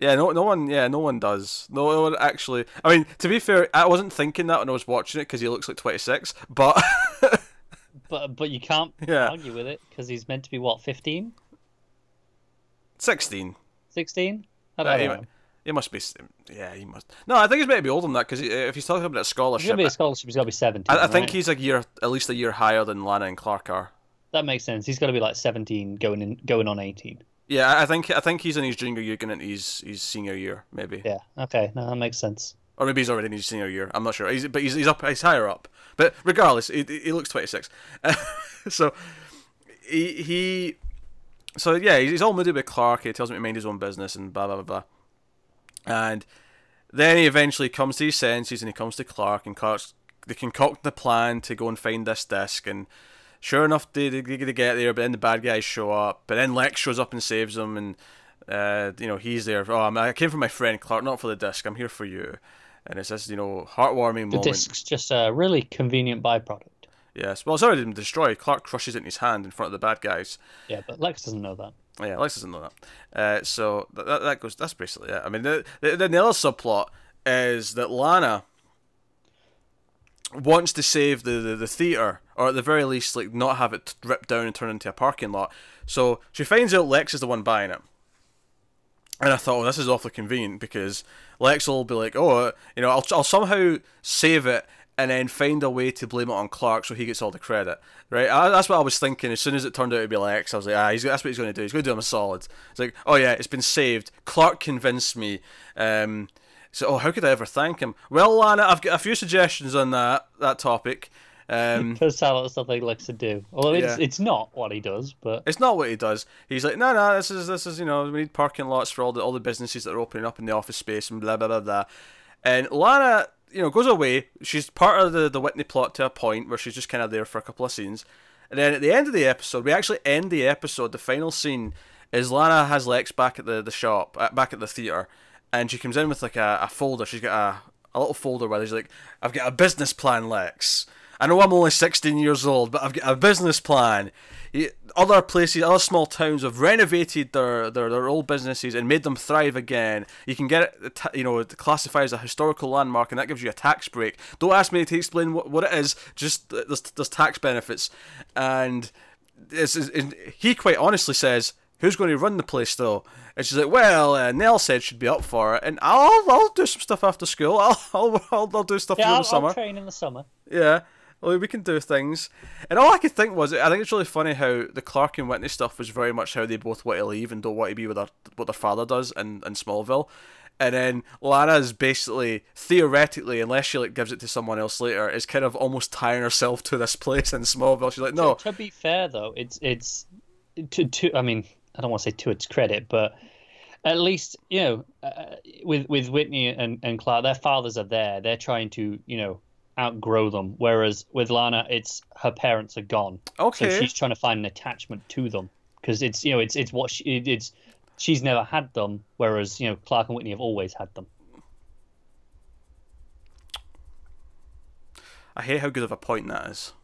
S1: Yeah, no one does. No one actually. I mean, to be fair, I wasn't thinking that when I was watching it because he looks like 26, but
S2: but you can't argue with it because he's meant to be what, 15?
S1: 16.
S2: 16? I don't know.
S1: He must be. Yeah, he must. No, I think he's meant to be older than that because if he's talking about a scholarship,
S2: He's gonna be a scholarship. He's gotta be 17.
S1: I think he's at least a year higher than Lana and Clark are.
S2: That makes sense. He's got to be like 17, going on 18.
S1: Yeah, I think he's in his junior year, going into his senior year, maybe.
S2: Yeah. Okay. No, that makes sense.
S1: Or maybe he's already in his senior year. I'm not sure. He's up. He's higher up. But regardless, he looks 26. So So yeah, he's all moody with Clark. He tells him to mind his own business and blah blah blah blah. And then he eventually comes to his senses and he comes to Clark, and they concoct the plan to go and find this disc, and sure enough, they get there, but then the bad guys show up, but then Lex shows up and saves them, and he's there. Oh, I came for my friend Clark, not for the disc. I'm here for you. And it's this, heartwarming moment.
S2: The disc's just a really convenient byproduct.
S1: Yes, well, it's already been destroyed. Clark crushes it in his hand in front of the bad guys.
S2: Yeah, but Lex doesn't know that.
S1: Yeah, Lex doesn't know that. So that goes. That's basically it. I mean, the other subplot is that Lana wants to save the theater, or at the very least, like, not have it ripped down and turned into a parking lot. So she finds out Lex is the one buying it. And I thought, this is awfully convenient because Lex will be like, I'll somehow save it and then find a way to blame it on Clark so he gets all the credit, right? That's what I was thinking. As soon as it turned out to be Lex, I was like, that's what he's going to do. He's going to do him a solid. It's like, oh yeah, it's been saved. Clark convinced me. So, how could I ever thank him? Well, Lana, I've got a few suggestions on that topic.
S2: It does sound like something Lex would do. Although it's not what he does, but
S1: it's not what he does. He's like, no, this is we need parking lots for all the businesses that are opening up in the office space and blah blah blah blah. And Lana, goes away. She's part of the Whitney plot to a point where she's just kind of there for a couple of scenes. And then at the end of the episode, we actually end the episode. The final scene is Lana has Lex back at the shop, back at the theater, and she comes in with like a folder. She's got a little folder where there's like, I've got a business plan, Lex. I know I'm only 16 years old, but I've got a business plan. Other places, other small towns have renovated their old businesses and made them thrive again. You can get it, classified as a historical landmark, and that gives you a tax break. Don't ask me to explain what it is. Just there's tax benefits, and he quite honestly says, "Who's going to run the place though?" And she's like, "Well, Nell said she'd be up for it, and I'll do some stuff after school. I'll do stuff in the summer.
S2: I'll train in the summer."
S1: Yeah. Well, we can do things. And all I could think was, I think it's really funny how the Clark and Whitney stuff was very much how they both want to leave and don't want to be with what their father does in Smallville. And then Lana's basically, theoretically, unless she gives it to someone else later, is kind of almost tying herself to this place in Smallville. She's like, no.
S2: To be fair, though, it's I mean, I don't want to say to its credit, but at least, with Whitney and Clark, their fathers are there. They're trying to, outgrow them, whereas with Lana, it's her parents are gone.
S1: Okay.
S2: So she's trying to find an attachment to them because it's what she's never had them, whereas Clark and Whitney have always had them.
S1: I hate how good of a point that is.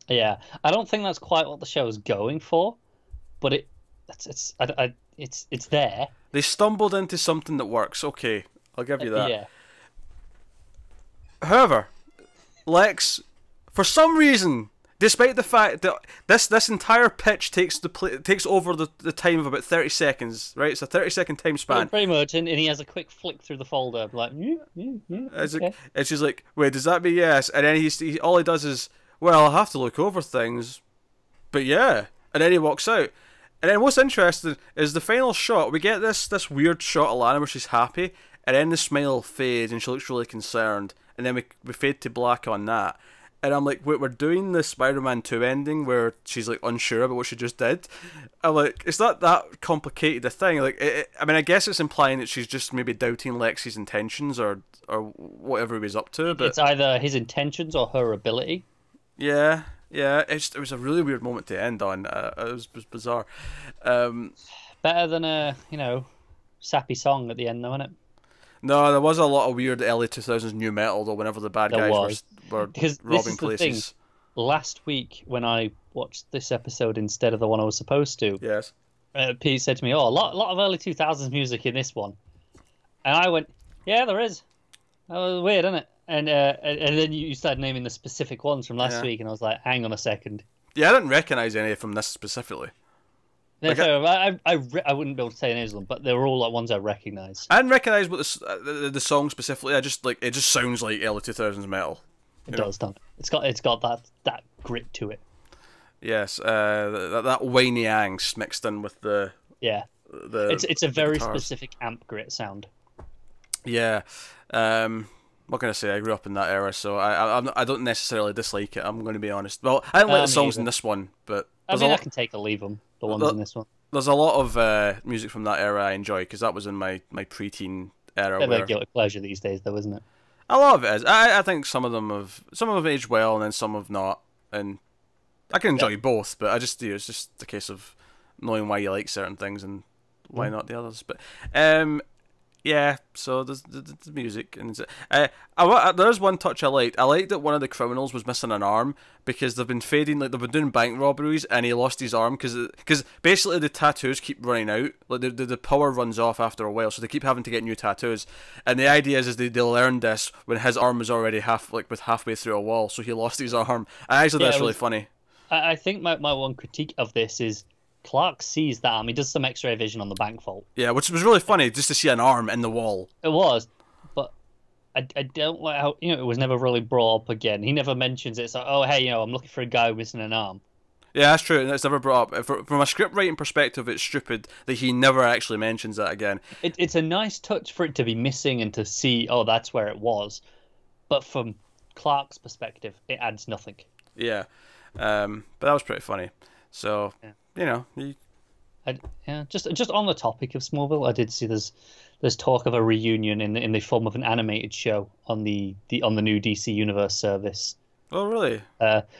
S2: Yeah, I don't think that's quite what the show is going for, but it's there.
S1: They stumbled into something that works. Okay, I'll give you that.
S2: Yeah.
S1: However, Lex, for some reason, despite the fact that this entire pitch takes over the time of about 30 seconds, right? It's a 30-second time span.
S2: Yeah, pretty much, and he has a quick flick through the folder, like, okay.
S1: And she's like, wait, does that mean yes? And then he all he does is, well, I'll have to look over things, but yeah. And then he walks out. And then what's interesting is the final shot. We get this weird shot of Lana where she's happy, and then the smile fades and she looks really concerned. And then we fade to black on that. And I'm like, wait, we're doing the Spider-Man 2 ending where she's like unsure about what she just did. I'm like, it's not that complicated a thing. Like, I mean, I guess it's implying that she's just maybe doubting Lexi's intentions or whatever he was up to. But
S2: it's either his intentions or her ability.
S1: Yeah. Yeah, it was a really weird moment to end on. It was bizarre. Um,
S2: Better than a sappy song at the end, though, isn't it?
S1: no, there was a lot of weird early 2000s new metal though. Whenever the bad
S2: There
S1: guys
S2: was.
S1: were
S2: Because this
S1: robbing
S2: is the thing.
S1: places.
S2: Last week when I watched this episode instead of the one I was supposed to,
S1: Yes.
S2: Pete said to me, "Oh, a lot of early 2000s music in this one," and I went, "Yeah, there is." That was weird, isn't it? And then you started naming the specific ones from last
S1: Yeah.
S2: week, and I was like, "Hang on a second."
S1: Yeah, I didn't recognize any from this specifically.
S2: Yeah,
S1: Like,
S2: fair enough. I wouldn't be able to say names of them, but they were all like ones I recognise.
S1: I didn't recognize what the song specifically. I just like it. Just sounds like early 2000s metal.
S2: It does, doesn't it? It's got that grit to it.
S1: Yes, that whiny angst mixed in with the
S2: Yeah,
S1: the.
S2: it's a very
S1: guitars.
S2: specific amp grit sound.
S1: Yeah. What can I say? I grew up in that era, so I don't necessarily dislike it. I'm going to be honest. Well, I didn't like the
S2: Me
S1: songs
S2: either.
S1: in this one, but
S2: I
S1: there's
S2: mean,
S1: a
S2: I
S1: lot,
S2: can take or leave them. The ones
S1: the-
S2: in this one.
S1: there's a lot of music from that era I enjoy because that was in my preteen era.
S2: They're
S1: Where
S2: a guilty pleasure these days, though, isn't it?
S1: a lot of it is. I think some of them have aged well, and then some have not, and I can enjoy both. But I just it's just a case of knowing why you like certain things and why not the others. But yeah. So there's the music, and there's one touch I liked. I liked that one of the criminals was missing an arm because they've been fading, like they've been doing bank robberies, and he lost his arm because basically the tattoos keep running out. Like the power runs off after a while, so they keep having to get new tattoos. And the idea is they learned this when his arm was already halfway through a wall, so he lost his arm. I actually think that's really funny.
S2: I think my one critique of this is Clark sees that arm. He does some X-ray vision on the bank vault.
S1: Yeah, which was really funny just to see an arm in the wall.
S2: It was, but I don't like how it was never really brought up again. He never mentions it. It's like, oh hey, I'm looking for a guy missing an arm.
S1: Yeah, that's true, and it's never brought up. From a script writing perspective, it's stupid that he never actually mentions that again.
S2: It's a nice touch for it to be missing and to see, oh, that's where it was. But from Clark's perspective, it adds nothing.
S1: Yeah, but that was pretty funny. So
S2: Just on the topic of Smallville, I did see there's talk of a reunion in the form of an animated show on the new DC Universe service.
S1: Oh really?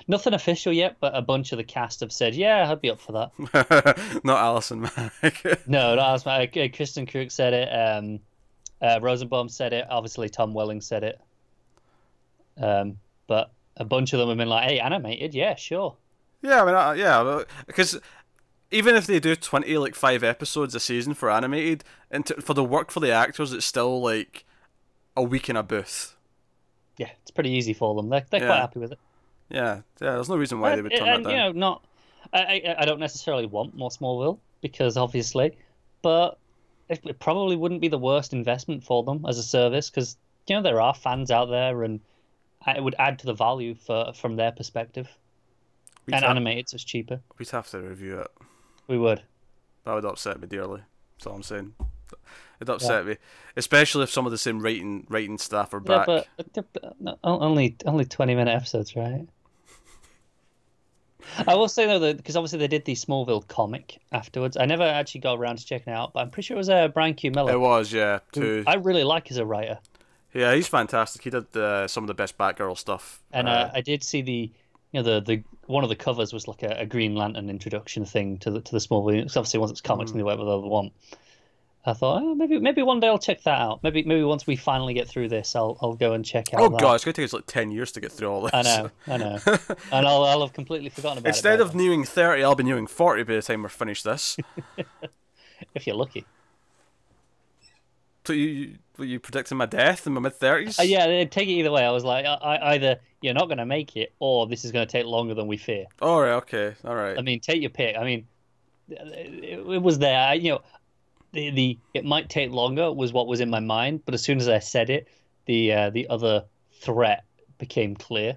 S2: Nothing official yet, but a bunch of the cast have said, yeah, I'd be up for that.
S1: Not Alison Mack.
S2: No, that was Kristen Krug said it. Rosenbaum said it. Obviously, Tom Welling said it. But a bunch of them have been like, hey, animated, yeah, sure.
S1: Yeah, I mean, because even if they do 5 episodes a season for animated, and for the work for the actors, it's still like a week in a booth.
S2: Yeah, it's pretty easy for them. They're quite happy with it.
S1: Yeah. There's no reason why they would turn that down.
S2: I don't necessarily want more Smallville because obviously, but it probably wouldn't be the worst investment for them as a service because there are fans out there and it would add to the value from their perspective. And animated, so it's cheaper.
S1: We'd have to review it.
S2: We would.
S1: That would upset me dearly. That's all I'm saying. It'd upset me, especially if some of the same writing staff are back.
S2: Yeah, but only 20-minute episodes, right? I will say though that because obviously they did the Smallville comic afterwards. I never actually got around to checking it out, but I'm pretty sure it was Brian Q. Miller.
S1: It was, yeah. Too.
S2: I really like as a writer.
S1: Yeah, he's fantastic. He did some of the best Batgirl stuff.
S2: And I did see the one of the covers was like a Green Lantern introduction thing to the Smallville. Because obviously once it's comics and they whatever they want. I thought, maybe one day I'll check that out. Maybe once we finally get through this, I'll go and check out.
S1: Oh
S2: that.
S1: God, it's going to take us like 10 years to get through all this.
S2: I know, and I'll have completely forgotten about it.
S1: Instead of newing 30, I'll be newing 40 by the time we're finished this.
S2: If you're lucky.
S1: So you predicting my death in my mid-30s?
S2: Yeah, take it either way. I was like, either you're not going to make it, or this is going to take longer than we fear.
S1: All right, okay, all right.
S2: I mean, take your pick. I mean, it was there. It might take longer was what was in my mind, but as soon as I said it, the other threat became clear.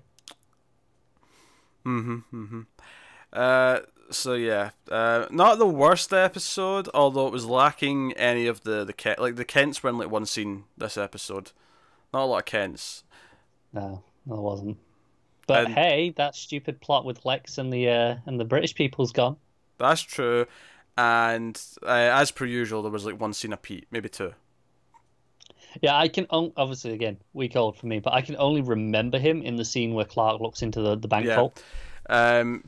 S1: So yeah, not the worst episode, although it was lacking any of the Kents were in like one scene this episode. Not a lot of Kents.
S2: No, it wasn't. But hey, that stupid plot with Lex and the British people's gone.
S1: That's true, and as per usual, there was like one scene of Pete, maybe two.
S2: Yeah, I can obviously again week old for me, but I can only remember him in the scene where Clark looks into the bank vault.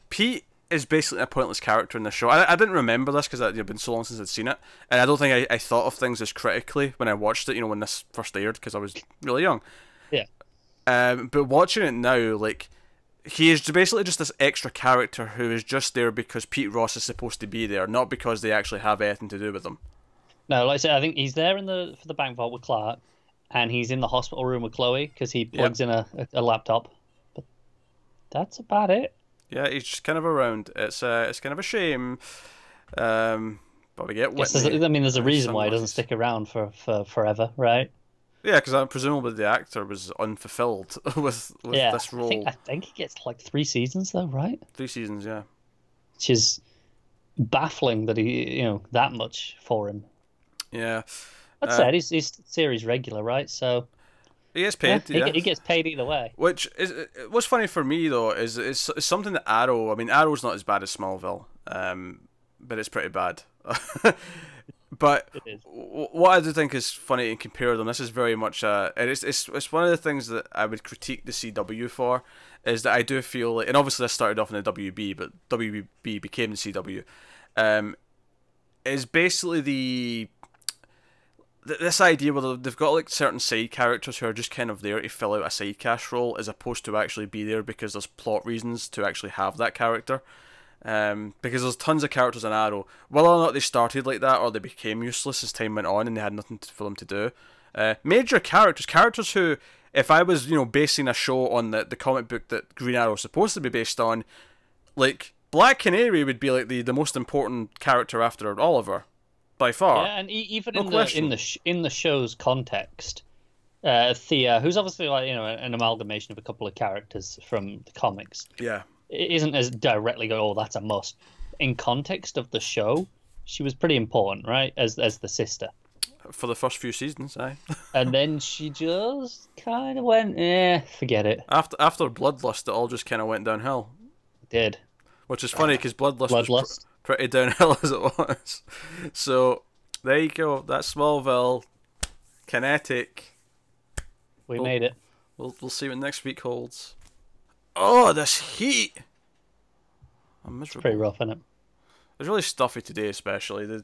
S1: Pete is basically a pointless character in the show. I didn't remember this because it's been so long since I'd seen it, and I don't think I thought of things as critically when I watched it. When this first aired, because I was really young.
S2: Yeah.
S1: But watching it now, like, he is basically just this extra character who is just there because Pete Ross is supposed to be there, not because they actually have anything to do with them.
S2: No, like I said, I think he's there for the bank vault with Clark, and he's in the hospital room with Chloe because he plugs in a laptop. But that's about it.
S1: Yeah, he's just kind of around. It's kind of a shame. But we get Whitney.
S2: There's a reason why he doesn't stick around for forever, right?
S1: Yeah, because presumably the actor was unfulfilled with this role.
S2: I think he gets like 3 seasons though, right?
S1: 3 seasons, yeah.
S2: Which is baffling that he, that much for him.
S1: Yeah.
S2: That said, he's series regular, right? So
S1: he gets paid. Yeah,
S2: he gets paid either way.
S1: Which is what's funny for me though is it's something that Arrow. I mean, Arrow's not as bad as Smallville, but it's pretty bad. But what I do think is funny in compare them, this is very much it's one of the things that I would critique the CW for, is that I do feel like, and obviously this started off in the WB, but WB became the CW, is basically this idea where they've got like certain side characters who are just kind of there to fill out a side cast role, as opposed to actually be there because there's plot reasons to actually have that character. Because there's tons of characters in Arrow, whether or not they started like that or they became useless as time went on and they had nothing for them to do. Major characters who, if I was basing a show on the comic book that Green Arrow is supposed to be based on, like Black Canary would be like the most important character after Oliver, by far.
S2: Yeah, and even in the show's context, Thea, who's obviously like an amalgamation of a couple of characters from the comics.
S1: Yeah.
S2: It isn't as directly go, oh, that's a must. In context of the show, she was pretty important, right? As the sister.
S1: For the first few seasons, aye.
S2: And then she just kind of went, forget it.
S1: After Bloodlust, it all just kind of went downhill.
S2: It did.
S1: Which is funny, because Bloodlust was pretty downhill as it was. So, there you go. That's Smallville. Kinetic.
S2: We'll made it.
S1: We'll see what next week holds. Oh, this heat! I'm miserable.
S2: It's pretty rough, isn't it?
S1: It's really stuffy today, especially. The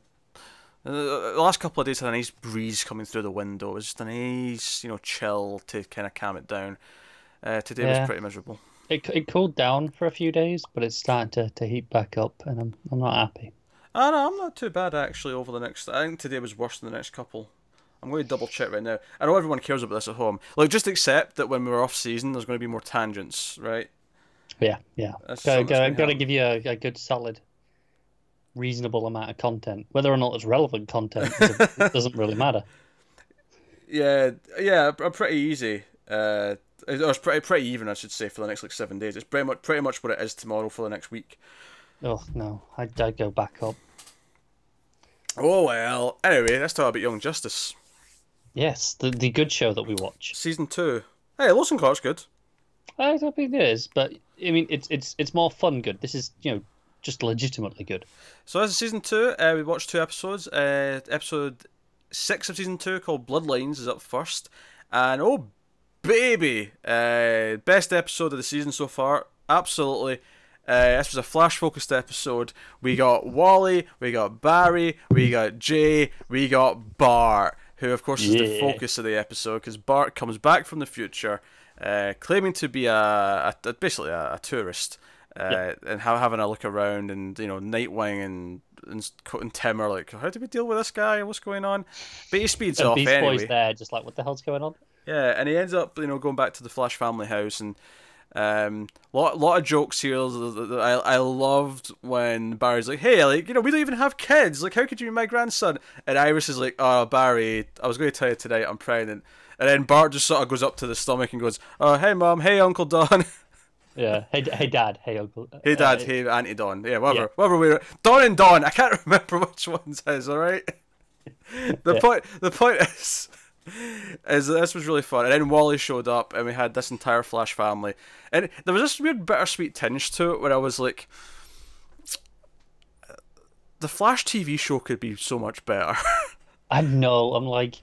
S1: last couple of days had a nice breeze coming through the window. It was just a nice, chill to kind of calm it down. Today was pretty miserable.
S2: It cooled down for a few days, but it's starting to heat back up, and I'm not happy.
S1: No, I'm not too bad actually over the next... I think today was worse than the next couple. I'm going to double check right now. I know everyone cares about this at home. Like, just accept that when we're off season, there's going to be more tangents, right?
S2: Yeah. Got to give you a good, solid, reasonable amount of content. Whether or not it's relevant content, it doesn't really matter.
S1: Yeah, pretty easy. It's pretty even, I should say, for the next 7 days. It's pretty much what it is tomorrow for the next week.
S2: Oh no, I'd go back up.
S1: Oh well. Anyway, let's talk about Young Justice.
S2: Yes, the good show that we watch.
S1: Season 2. Hey, Lois and Clark's good.
S2: I don't think it is, but I mean, it's more fun good. This is just legitimately good.
S1: So as Season 2, we watched 2 episodes. Episode 6 of Season 2 called Bloodlines is up first, and oh baby, best episode of the season so far. Absolutely. This was a flash-focused episode. We got Wally, we got Barry, we got Jay, we got Bart, who of course is the focus of the episode, because Bart comes back from the future, claiming to be basically a tourist, and having a look around, and Nightwing and Tim are like, how do we deal with this guy? What's going on? But he speeds off
S2: Beast
S1: anyway.
S2: Boy's there, just like, what the hell's going on?
S1: Yeah, and he ends up going back to the Flash family house, and lot of jokes here. I loved when Barry's like, hey, we don't even have kids, like, how could you be my grandson? And Iris is like, oh Barry, I was going to tell you tonight I'm pregnant. And then Bart just sort of goes up to the stomach and goes, oh hey mom, hey Uncle Don.
S2: Yeah, hey dad, hey uncle,
S1: hey dad, hey Auntie Don, whatever we're Don and Don, I can't remember which one's his. All right. The point is this was really fun, and then Wally showed up, and we had this entire Flash family, and there was this weird bittersweet tinge to it where I was like, the Flash TV show could be so much better.
S2: I know. I'm like,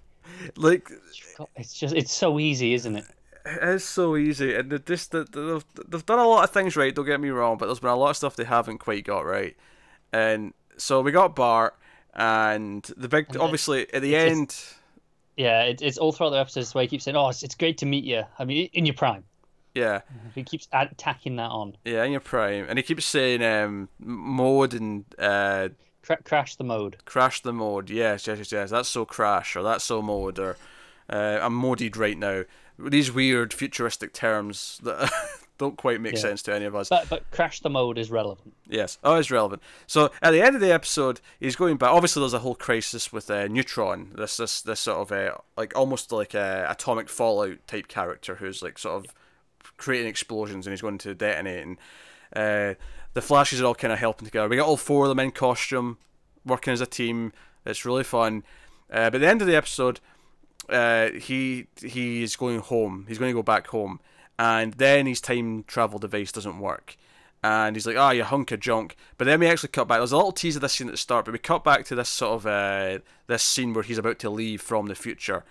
S2: it's so easy, isn't it?
S1: It is so easy, and they've done a lot of things right. Don't get me wrong, but there's been a lot of stuff they haven't quite got right. And so we got Bart, and the big
S2: And
S1: obviously at the
S2: it's
S1: end.
S2: yeah, it's all throughout the episodes where he keeps saying, "Oh, it's great to meet you." I mean, in your prime.
S1: Yeah,
S2: He keeps tacking that on.
S1: yeah, in your prime, and he keeps saying mode and
S2: Crash the mode.
S1: crash the mode. Yes, yes, yes, yes. That's so crash, or that's so mode, or I'm moded right now. These weird futuristic terms that don't quite make
S2: Yeah.
S1: sense to any of us.
S2: But crash the mode is relevant.
S1: Yes, oh, it's relevant. So at the end of the episode, he's going back. Obviously, there's a whole crisis with Neutron. This sort of like almost like a atomic fallout type character who's like sort of creating explosions, and he's going to detonate. And the Flashes are all kind of helping together. We got all four of them in costume, working as a team. It's really fun. But at the end of the episode, he is going home. He's going to go back home, and then his time travel device doesn't work. And he's like, "Ah, you hunk of junk." But then we actually cut back. There's a little tease of this scene at the start, but we cut back to this sort of this scene where he's about to leave from the future,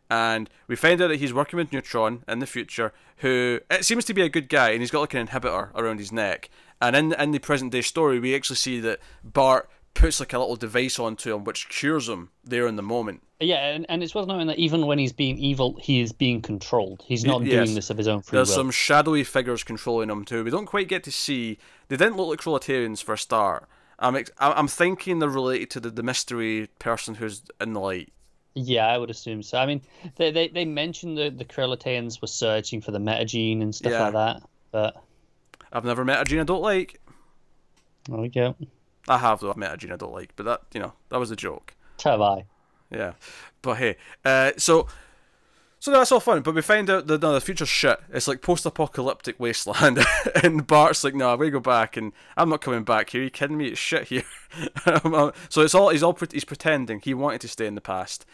S1: and we find out that he's working with Neutron in the future, who it seems to be a good guy, and he's got like an inhibitor around his neck. And in the present day story, we actually see that Bart puts like a little device onto him which cures him there in the moment.
S2: Yeah, and it's worth noting that even when he's being evil, he is being controlled. He's not
S1: Yes.
S2: doing this of his own free
S1: There's
S2: will.
S1: some shadowy figures controlling him too. We don't quite get to see. They didn't look like proletarians for a start. I'm thinking they're related to the mystery person who's in the light.
S2: Yeah, I would assume so. I mean, they mentioned the Krillitans were searching for the metagene and stuff
S1: Yeah.
S2: like that, but
S1: I've never met a Gene I don't like.
S2: there we go.
S1: I have though. I've met a Gene I don't like, but that was a joke.
S2: So have I.
S1: Yeah, but hey, so that's all fun. But we find out that the future's shit. It's like post-apocalyptic wasteland, and Bart's like, "No, we go back, and I'm not coming back here. Are you kidding me? It's shit here." So he's pretending he wanted to stay in the past.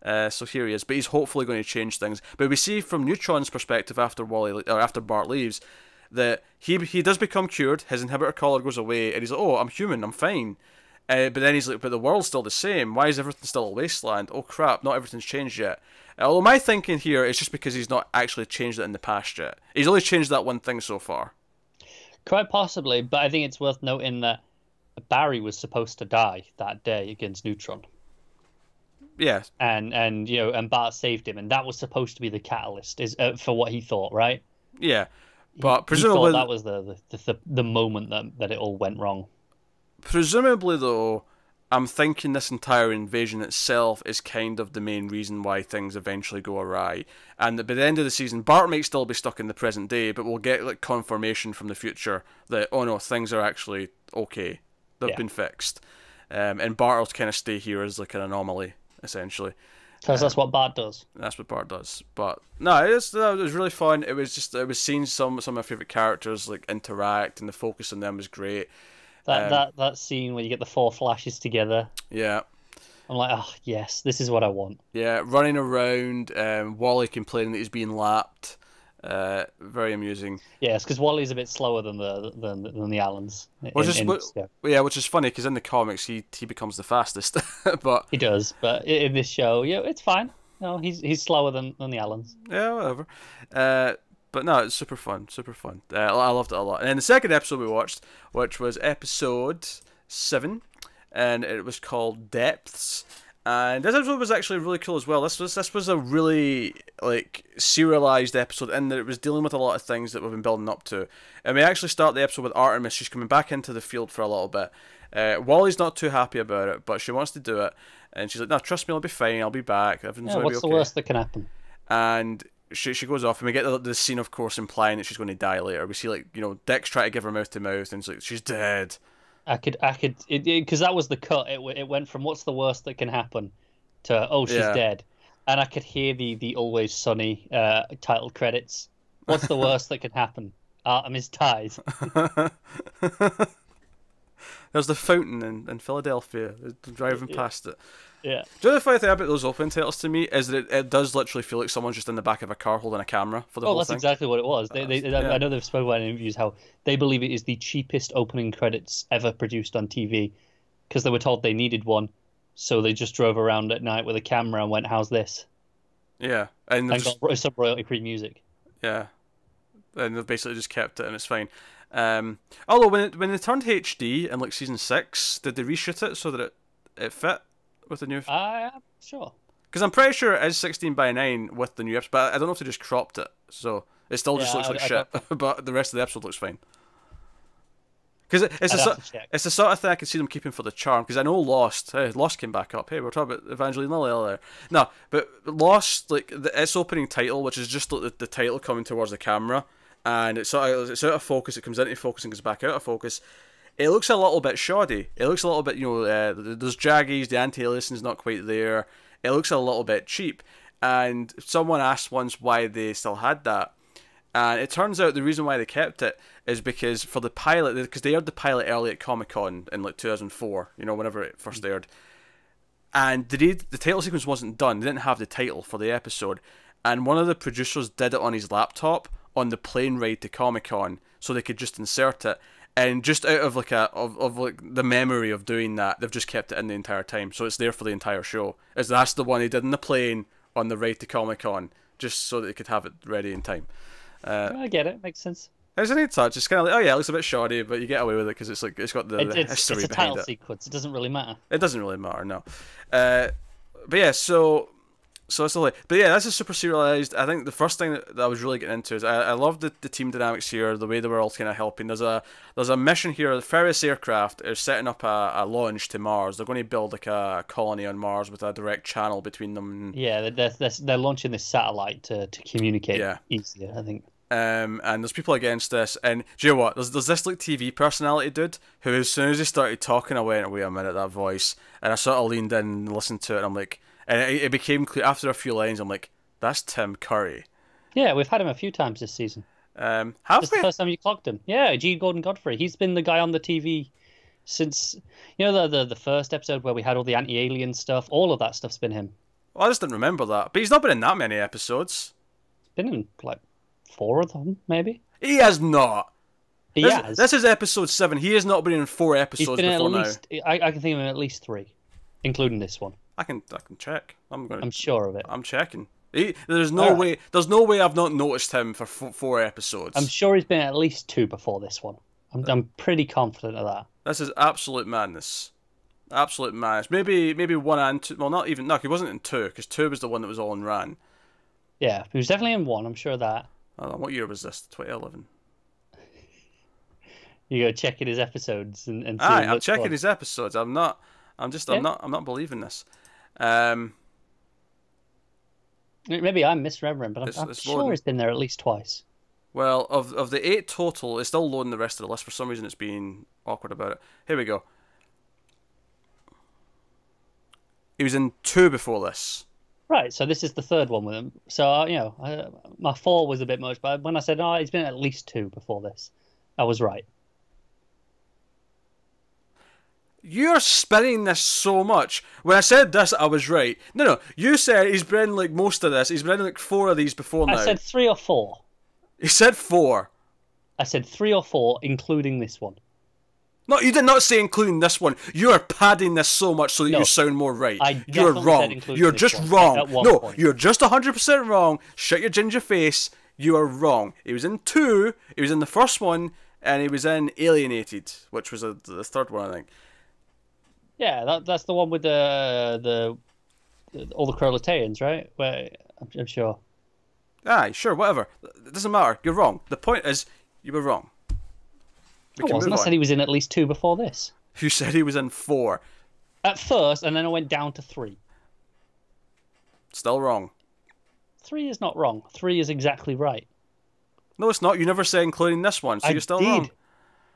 S1: So here he is, but he's hopefully going to change things. But we see from Neutron's perspective after Bart leaves that he does become cured. His inhibitor collar goes away, and he's like, "Oh, I'm human. I'm fine." But then he's like, "But the world's still the same. Why is everything still a wasteland? Oh crap, not everything's changed yet." Although my thinking here is just because he's not actually changed it in the past yet. He's only changed that one thing so far.
S2: Quite possibly, but I think it's worth noting that Barry was supposed to die that day against Neutron.
S1: Yeah.
S2: And Bart saved him, and that was supposed to be the catalyst for what he thought, right?
S1: Yeah. But
S2: He
S1: presumably
S2: thought that was the moment that it all went wrong.
S1: Presumably, though, I'm thinking this entire invasion itself is kind of the main reason why things eventually go awry. And that by the end of the season, Bart might still be stuck in the present day, but we'll get like confirmation from the future that, oh no, things are actually okay. They've been fixed. And Bart will kind of stay here as like an anomaly, essentially.
S2: Because that's what Bart does.
S1: That's what Bart does. But no, it was really fun. It was seeing some of my favourite characters like interact, and the focus on them was great.
S2: That scene where you get the four Flashes together.
S1: Yeah.
S2: I'm like, oh yes, this is what I want.
S1: Yeah, running around, Wally complaining that he's being lapped. Very amusing.
S2: Yes, because Wally's a bit slower than the Allens.
S1: Which is funny because in the comics he becomes the fastest, but
S2: he does. But in this show, yeah, it's fine. No, he's slower than the Allens.
S1: Yeah, whatever. But no, it's super fun, super fun. I loved it a lot. And then the second episode we watched, which was episode 7, and it was called Depths. And this episode was actually really cool as well. This was a really like serialized episode in that it was dealing with a lot of things that we've been building up to. And we actually start the episode with Artemis. She's coming back into the field for a little bit. Wally's not too happy about it, but she wants to do it. And she's like, "No, trust me, I'll be fine. I'll be back. Everything's going to be okay."
S2: What's the worst that can happen?
S1: And she goes off, and we get the scene, of course, implying that she's going to die later. We see, like, Dex try to give her mouth to mouth, and it's like, she's dead.
S2: I could, because that was the cut. It went from what's the worst that can happen to she's dead, and I could hear the Always Sunny title credits. What's the worst that can happen? Artemis dies.
S1: There's the fountain in Philadelphia. Driving past it.
S2: Yeah.
S1: Do you know the funny thing about those open titles to me is that it does literally feel like someone's just in the back of a car holding a camera for the whole thing.
S2: That's exactly what it was. I know they've spoken about in interviews how they believe it is the cheapest opening credits ever produced on TV because they were told they needed one, so they just drove around at night with a camera and went, "How's this?"
S1: Yeah,
S2: and got some royalty-free music.
S1: Yeah. And they've basically just kept it, and it's fine. Although when they turned HD in like season 6, did they reshoot it so that it fit with the new?
S2: Sure.
S1: Because I'm pretty sure it is 16:9 with the new episode, but I don't know if they just cropped it, so it still just looks like shit. But the rest of the episode looks fine. Because it's the sort of thing I can see them keeping for the charm. Because I know Lost came back up. Hey, we're talking about Evangeline Lilly earlier. No, but Lost, like its opening title, which is just like the title coming towards the camera, and it's out of focus. It comes into focus and goes back out of focus. It looks a little bit shoddy. It looks a little bit, there's jaggies, the anti-aliasing's not quite there. It looks a little bit cheap. And someone asked once why they still had that. And it turns out the reason why they kept it is because for the pilot, because they aired the pilot early at Comic-Con in like 2004, whenever it first aired. And the title sequence wasn't done. They didn't have the title for the episode. And one of the producers did it on his laptop on the plane ride to Comic-Con so they could just insert it. And just out of like the memory of doing that, they've just kept it in the entire time. So it's there for the entire show. That's the one he did in the plane on the ride to Comic-Con, just so that they could have it ready in time.
S2: I get it. Makes sense.
S1: It's a neat touch. It's kind of like, oh yeah, it looks a bit shoddy, but you get away with it because it's got the history
S2: it's a
S1: behind
S2: title
S1: it.
S2: sequence. It doesn't really matter.
S1: It doesn't really matter, no. But yeah, so it's lovely. But yeah, this is super serialized. I think the first thing that I was really getting into is I love the team dynamics here, the way they were all kind of helping. There's a mission here. The Ferris aircraft is setting up a launch to Mars. They're going to build like a colony on Mars with a direct channel between them.
S2: Yeah, they're launching this satellite to communicate easier, I think.
S1: And there's people against this, and do you know what? There's this like TV personality dude who, as soon as he started talking, I went, wait a minute, that voice, and I sort of leaned in and listened to it, and I'm like, and it became clear after a few lines, I'm like, that's Tim Curry. Yeah,
S2: we've had him a few times this season.
S1: Have
S2: This the first time you clocked him. Yeah, G. Gordon Godfrey. He's been the guy on the TV since the first episode where we had all the anti-alien stuff. All of that stuff's been him.
S1: Well, I just didn't remember that, but he's not been in that many episodes.
S2: He's been in like 4 of them, maybe.
S1: He has not.
S2: He has.
S1: This is episode 7. He has not been in 4 episodes before now.
S2: I can think of him at least 3, including this one.
S1: I can check. I'm
S2: sure of it.
S1: I'm checking. There's no way. There's no way I've not noticed him for 4 episodes.
S2: I'm sure he's been at least 2 before this one. I'm pretty confident of that.
S1: This is absolute madness. Absolute madness. Maybe 1 and 2. Well, not even. No, he wasn't in 2 because 2 was the one that was all in Ran.
S2: Yeah, he was definitely in 1. I'm sure of that.
S1: Hold on, what year was this? 2011.
S2: You go checking his episodes and see.
S1: I'm checking his episodes. I'm not believing this.
S2: Maybe I'm misremembering, but I'm sure he's been there at least twice.
S1: Well, of the 8 total, it's still loading the rest of the list. For some reason, it's being awkward about it. Here we go. He was in 2 before this.
S2: Right, so this is the 3rd one with him. So, my 4 was a bit much, but when I said, he's been at least 2 before this, I was right.
S1: You're spinning this so much. When I said this, I was right. No, you said he's been in like most of this. He's been in like 4 of these before now.
S2: I said 3 or 4.
S1: You said 4.
S2: I said 3 or 4, including this one.
S1: No, you did not say including this one. You are padding this so much so that you sound more right. You're wrong. You're just wrong. No, you're just 100% wrong. Shut your ginger face. You are wrong. He was in 2. He was in the first one, and he was in Alienated, which was the 3rd one, I think.
S2: Yeah, that's the one with all the Krolataeans, right? Where I'm sure.
S1: Aye, sure, whatever. It doesn't matter. You're wrong. The point is, you were wrong.
S2: I wasn't. I said he was in at least 2 before this.
S1: You said he was in 4.
S2: At first, and then I went down to 3.
S1: Still wrong.
S2: 3 is not wrong. 3 is exactly right.
S1: No, it's not. You never said including this one, so you're still wrong.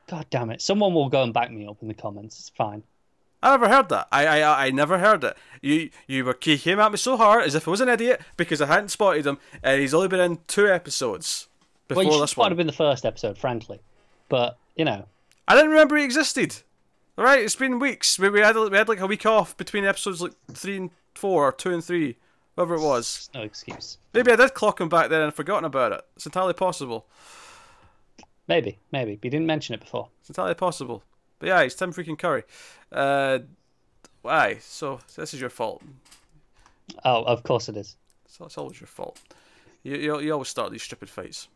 S2: God damn it. Someone will go and back me up in the comments. It's fine.
S1: I never heard that. I never heard it. You came at me so hard as if I was an idiot because I hadn't spotted him, and he's only been in 2 episodes before this one.
S2: Might have been the first episode, frankly, but I
S1: didn't remember he existed. All right, it's been weeks. We had like a week off between episodes like 3 and 4 or 2 and 3, whatever it was.
S2: No excuse.
S1: Maybe I did clock him back then and I'd forgotten about it. It's entirely possible.
S2: Maybe, but you didn't mention it before.
S1: It's entirely possible. But yeah, it's Tim freaking Curry. Why? So this is your fault.
S2: Oh, of course it is.
S1: So it's always your fault. You always start these stupid fights.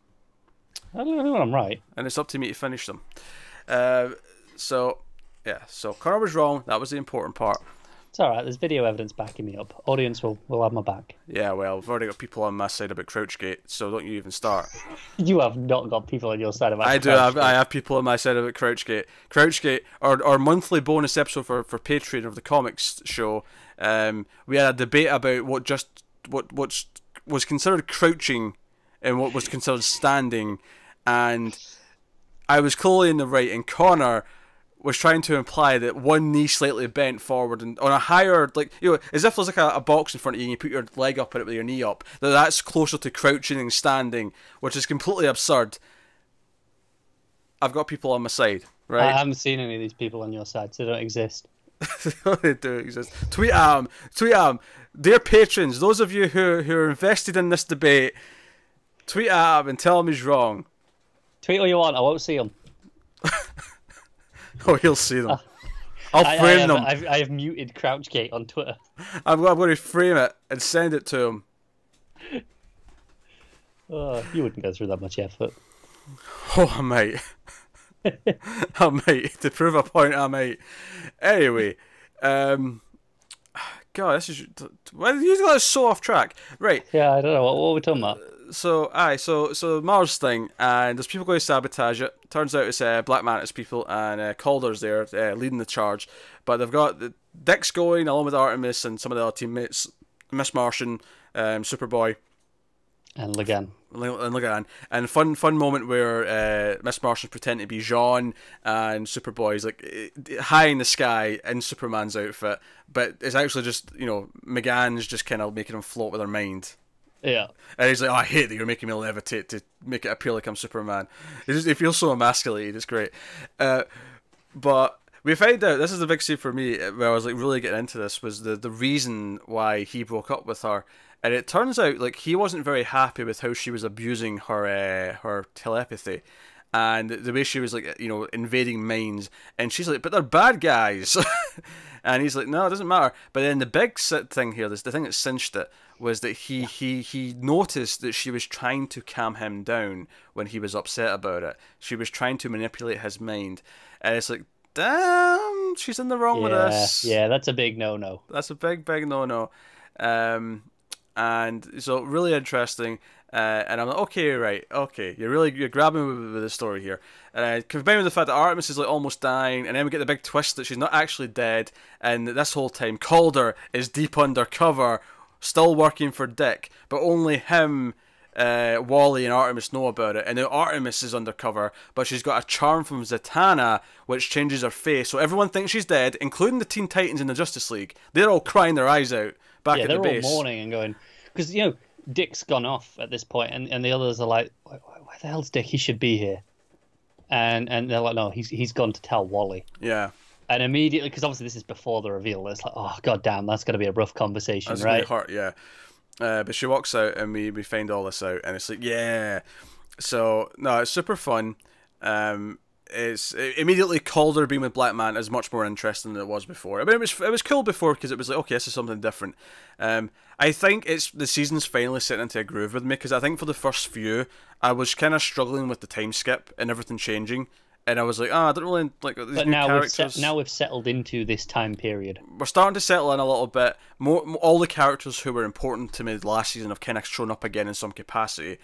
S2: I don't know when I'm right.
S1: And it's up to me to finish them. So Connor was wrong. That was the important part.
S2: It's alright, there's video evidence backing me up. Audience will have my back.
S1: Yeah, well, I've already got people on my side about Crouchgate, so don't you even start.
S2: You have not got people on your side about
S1: Crouchgate. I have people on my side about Crouchgate. Crouchgate, our monthly bonus episode for Patreon of the comics show, we had a debate about what was considered crouching and what was considered standing, and I was clearly in the right, and Connor was trying to imply that one knee slightly bent forward and on a higher, like, as if there's like a box in front of you and you put your leg up in it with your knee up, that's closer to crouching and standing, which is completely absurd. I've got people on my side, right?
S2: I haven't seen any of these people on your side, so they don't exist.
S1: They do exist. Tweet at them. Dear patrons, those of you who are invested in this debate, tweet at him and tell him he's wrong.
S2: Tweet all you want, I won't see them.
S1: Oh, he'll see them. I'll frame them.
S2: I have muted Crouchgate on Twitter.
S1: I'm going to frame it and send it to him.
S2: Oh, you wouldn't go through that much effort.
S1: Oh, I might. I might. To prove a point, I might. Anyway, God, this is... Why did you got so off track? Right.
S2: Yeah, I don't know. What were we talking about?
S1: So Mars thing, and there's people going to sabotage it. Turns out it's Black Mantis people, and Calder's there leading the charge. But they've got Dick's going along with Artemis and some of the other teammates, Miss Martian, Superboy,
S2: and Legan.
S1: And fun moment where Miss Martian's pretending to be Jean, and Superboy's like high in the sky in Superman's outfit, but it's actually just McGann's just kind of making him float with her mind.
S2: Yeah.
S1: And he's like, oh, I hate that you're making me levitate to make it appear like I'm Superman. It feels so emasculated. It's great. But we find out, this is the big scene for me, where I was like really getting into this, was the reason why he broke up with her. And it turns out like he wasn't very happy with how she was abusing her telepathy. And the way she was like, invading minds. And she's like, but they're bad guys. And he's like, no, it doesn't matter. But then the big thing here, the thing that cinched it, was that he noticed that she was trying to calm him down when he was upset about it. She was trying to manipulate his mind. And it's like, damn, she's in the wrong with this.
S2: Yeah, that's a big no-no.
S1: That's a big no-no. And so really interesting. And I'm like, okay, you're grabbing me with the story here. Combined with the fact that Artemis is like almost dying, and then we get the big twist that she's not actually dead, and this whole time Calder is deep undercover, still working for Dick, but only him, Wally, and Artemis know about it. And now Artemis is undercover, but she's got a charm from Zatanna, which changes her face, so everyone thinks she's dead, including the Teen Titans in the Justice League. They're all crying their eyes out back at the base.
S2: They're all mourning and going, because Dick's gone off at this point, and the others are like, where the hell's Dick? He should be here. And they're like, no, he's gone to tell Wally.
S1: Yeah.
S2: And immediately, because obviously this is before the reveal, it's like, oh, god damn, that's going to be a rough conversation,
S1: that's
S2: right?
S1: Hard, yeah. But she walks out, and we find all this out, and it's like, yeah. So, no, it's super fun. It's immediately Calder being with Black Man is much more interesting than it was before. I mean, it was cool before because it was like, okay, this is something different. I think the season's finally setting into a groove with me, because I think for the first few I was kind of struggling with the time skip and everything changing, and I was like, I don't really like these new characters.
S2: Now we've settled into this time period.
S1: We're starting to settle in a little bit. All the characters who were important to me last season have kind of shown up again in some capacity,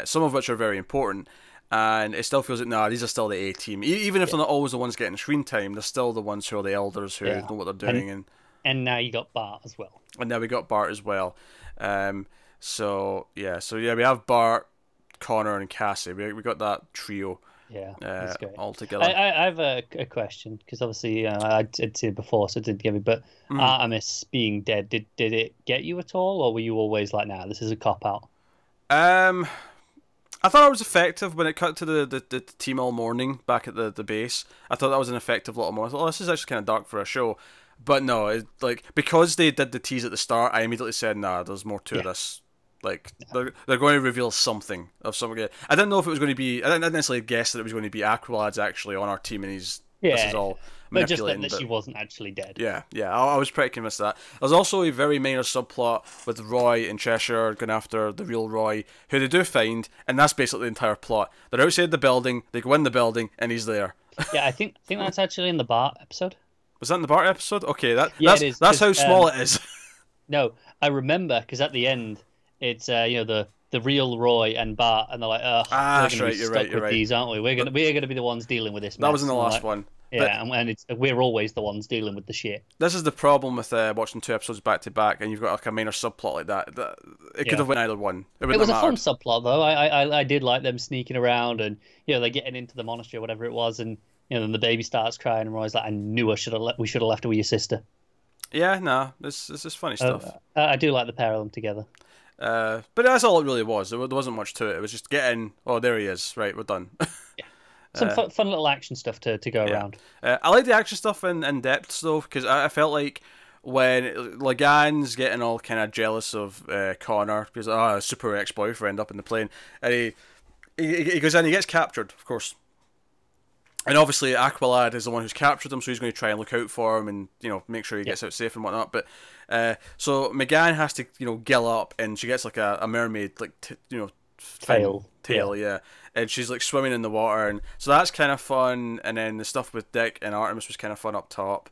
S1: some of which are very important. And it still feels like, these are still the A-team. Even if they're not always the ones getting screen time, they're still the ones who are the elders who know what they're doing.
S2: And now you got Bart as well.
S1: And now we got Bart as well. So we have Bart, Connor, and Cassie. We got that trio.
S2: Yeah, that's great.
S1: All together.
S2: I have a question, because obviously I did see it before, so it didn't get me. But Artemis being dead, did it get you at all, or were you always like, nah, this is a cop out?
S1: I thought it was effective when it cut to the team all morning back at the base. I thought that was an effective little more. I thought, this is actually kind of dark for a show. But no, because they did the tease at the start, I immediately said, nah, there's more to this. Like, they're going to reveal something of something. I didn't know if it was going to be... I didn't necessarily guess that it was going to be Aqualad's actually on our team, and this is all...
S2: But just
S1: manipulating.
S2: that she wasn't actually dead.
S1: Yeah, I was pretty convinced of that. There's also a very minor subplot with Roy and Cheshire going after the real Roy, who they do find, and that's basically the entire plot. They're outside the building, they go in the building, and he's there.
S2: Yeah, I think that's actually in the Bart episode.
S1: Was that in the Bart episode? Okay,
S2: Yeah,
S1: it is, that's how small it is.
S2: No, I remember, because at the end, it's the real Roy and Bart, and they're like, "Oh, we're going to be stuck with these, aren't we? We're going to be the ones dealing with this mess."
S1: That was in the last one.
S2: Yeah, and we're always the ones dealing with the shit.
S1: This is the problem with watching 2 episodes back to back, and you've got like a minor subplot like that. It could have went either one. It
S2: was a fun subplot though. I did like them sneaking around, and they're getting into the monastery or whatever it was, and then the baby starts crying, and Roy's like, "I knew we should have left her with your sister."
S1: Yeah, no, this is funny stuff.
S2: I do like the pair of them together.
S1: But that's all it really was. There wasn't much to it. It was just getting, oh, there he is. Right, we're done.
S2: Yeah. Some fun little action stuff to go around. I
S1: like the action stuff in depth, though, because I felt like when Lagan's getting all kind of jealous of Connor, because, a super ex-boyfriend up in the plane, and he goes in, he gets captured, of course. And obviously Aqualad is the one who's captured him, so he's going to try and look out for him and make sure he gets out safe and whatnot. But so McGann has to gill up, and she gets like a mermaid
S2: tail,
S1: yeah, and she's like swimming in the water, and so that's kind of fun. And then the stuff with Dick and Artemis was kind of fun up top.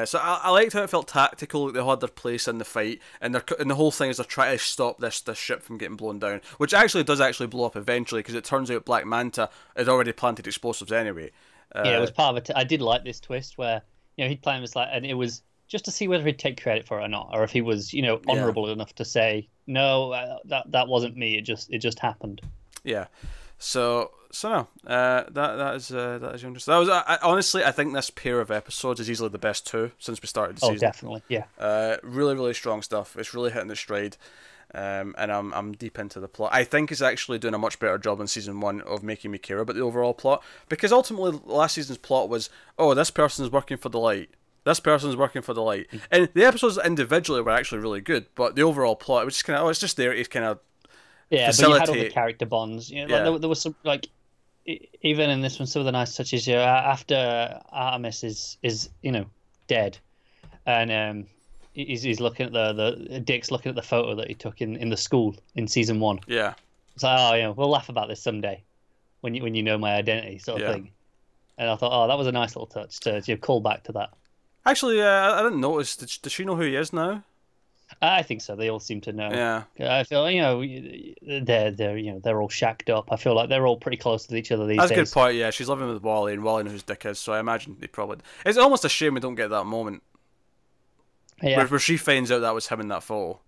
S1: So I liked how it felt tactical. They had their place in the fight, and the whole thing is they're trying to stop this ship from getting blown down, which does blow up eventually, because it turns out Black Manta had already planted explosives anyway.
S2: Yeah, it was part of it. I did like this twist where he'd planned this, and it was just to see whether he'd take credit for it or not, or if he was honorable enough to say no, that wasn't me. It just happened.
S1: Yeah. So no, that is interesting. That was honestly, I think this pair of episodes is easily the best 2 since we started the season.
S2: Oh, definitely, yeah.
S1: Really, really strong stuff. It's really hitting its stride. And I'm deep into the plot. I think it's actually doing a much better job in season 1 of making me care about the overall plot, because ultimately last season's plot was, this person's working for the light. This person's working for the light. And the episodes individually were actually really good, but the overall plot, it was just kind of, it's just there to kind of facilitate.
S2: But you had all the character bonds. There was some, even in this one, some of the nice touches. After Artemis is dead, and he's looking at the Dick's looking at the photo that he took in the school in season 1.
S1: Yeah.
S2: It's like, we'll laugh about this someday when you know my identity, sort of thing. And I thought, that was a nice little touch to call back to that.
S1: Actually, I didn't notice. Does she know who he is now?
S2: I think so. They all seem to know.
S1: Yeah.
S2: I feel they're all shacked up. I feel like they're all pretty close to each other these days.
S1: That's a good point. Yeah, she's living with Wally, and Wally knows who Dick is. So I imagine they probably. It's almost a shame we don't get that moment.
S2: Yeah.
S1: Where she finds out that was him in that photo.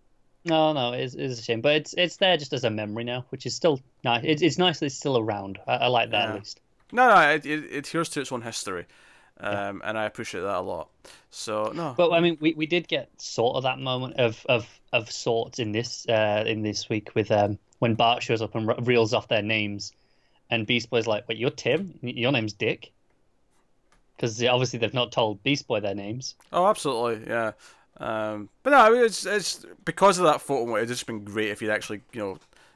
S2: No, it's a shame, but it's there just as a memory now, which is still nice. It's nice that it's still around. I like that at least.
S1: No, it adheres to its own history. And I appreciate that a lot. So no,
S2: but I mean, we did get sort of that moment of sorts in this week with when Bart shows up and reels off their names, and Beast Boy's like, "Wait, you're Tim? Your name's Dick?" Because obviously they've not told Beast Boy their names.
S1: Oh, absolutely, yeah. But no, I mean, it's because of that photo. It'd just been great if you'd actually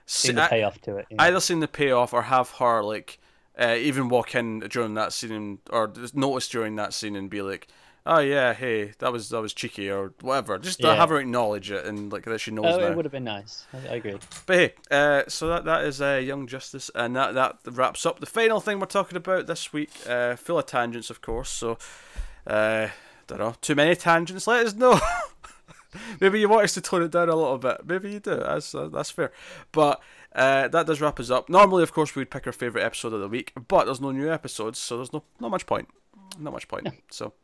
S2: seen the payoff to it.
S1: Yeah. Either seen the payoff or have her even walk in during that scene or notice during that scene and be like, "Oh yeah, hey, that was cheeky," or whatever. Just have her acknowledge it and that she knows now.
S2: It would have been nice. I agree.
S1: But hey, so that is Young Justice, and that wraps up the final thing we're talking about this week. Full of tangents, of course. So, don't know, too many tangents. Let us know. Maybe you want us to tone it down a little bit. Maybe you do. That's fair. But that does wrap us up. Normally, of course, we'd pick our favourite episode of the week, but there's no new episodes, so there's not much point. Not much point. Yeah. So,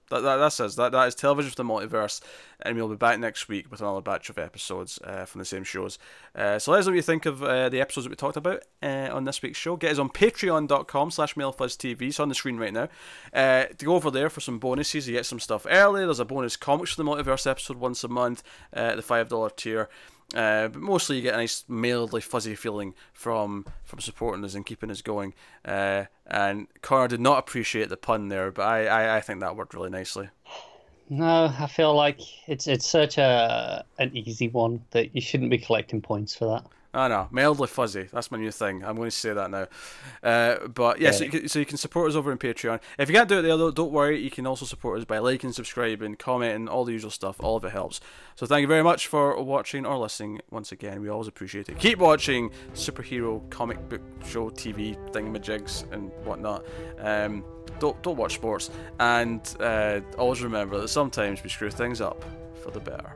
S1: that says that is Television for the Multiverse, and we'll be back next week with another batch of episodes from the same shows. So let us know what you think of the episodes that we talked about on this week's show. Get us on patreon.com/MailFuzzTV. It's on the screen right now. To go over there for some bonuses, you get some stuff early. There's a bonus Comics for the Multiverse episode once a month at the $5 tier. But mostly you get a nice mildly fuzzy feeling from supporting us and keeping us going. And Connor did not appreciate the pun there, but I think that worked really nicely.
S2: No, I feel like it's such an easy one that you shouldn't be collecting points for that.
S1: I know, mildly fuzzy. That's my new thing. I'm going to say that now. But yeah, so you can support us over on Patreon. If you can't do it there, though, don't worry. You can also support us by liking, subscribing, commenting, all the usual stuff. All of it helps. So thank you very much for watching or listening once again. We always appreciate it. Keep watching superhero comic book show TV thingamajigs and whatnot. Don't watch sports. And always remember that sometimes we screw things up for the better.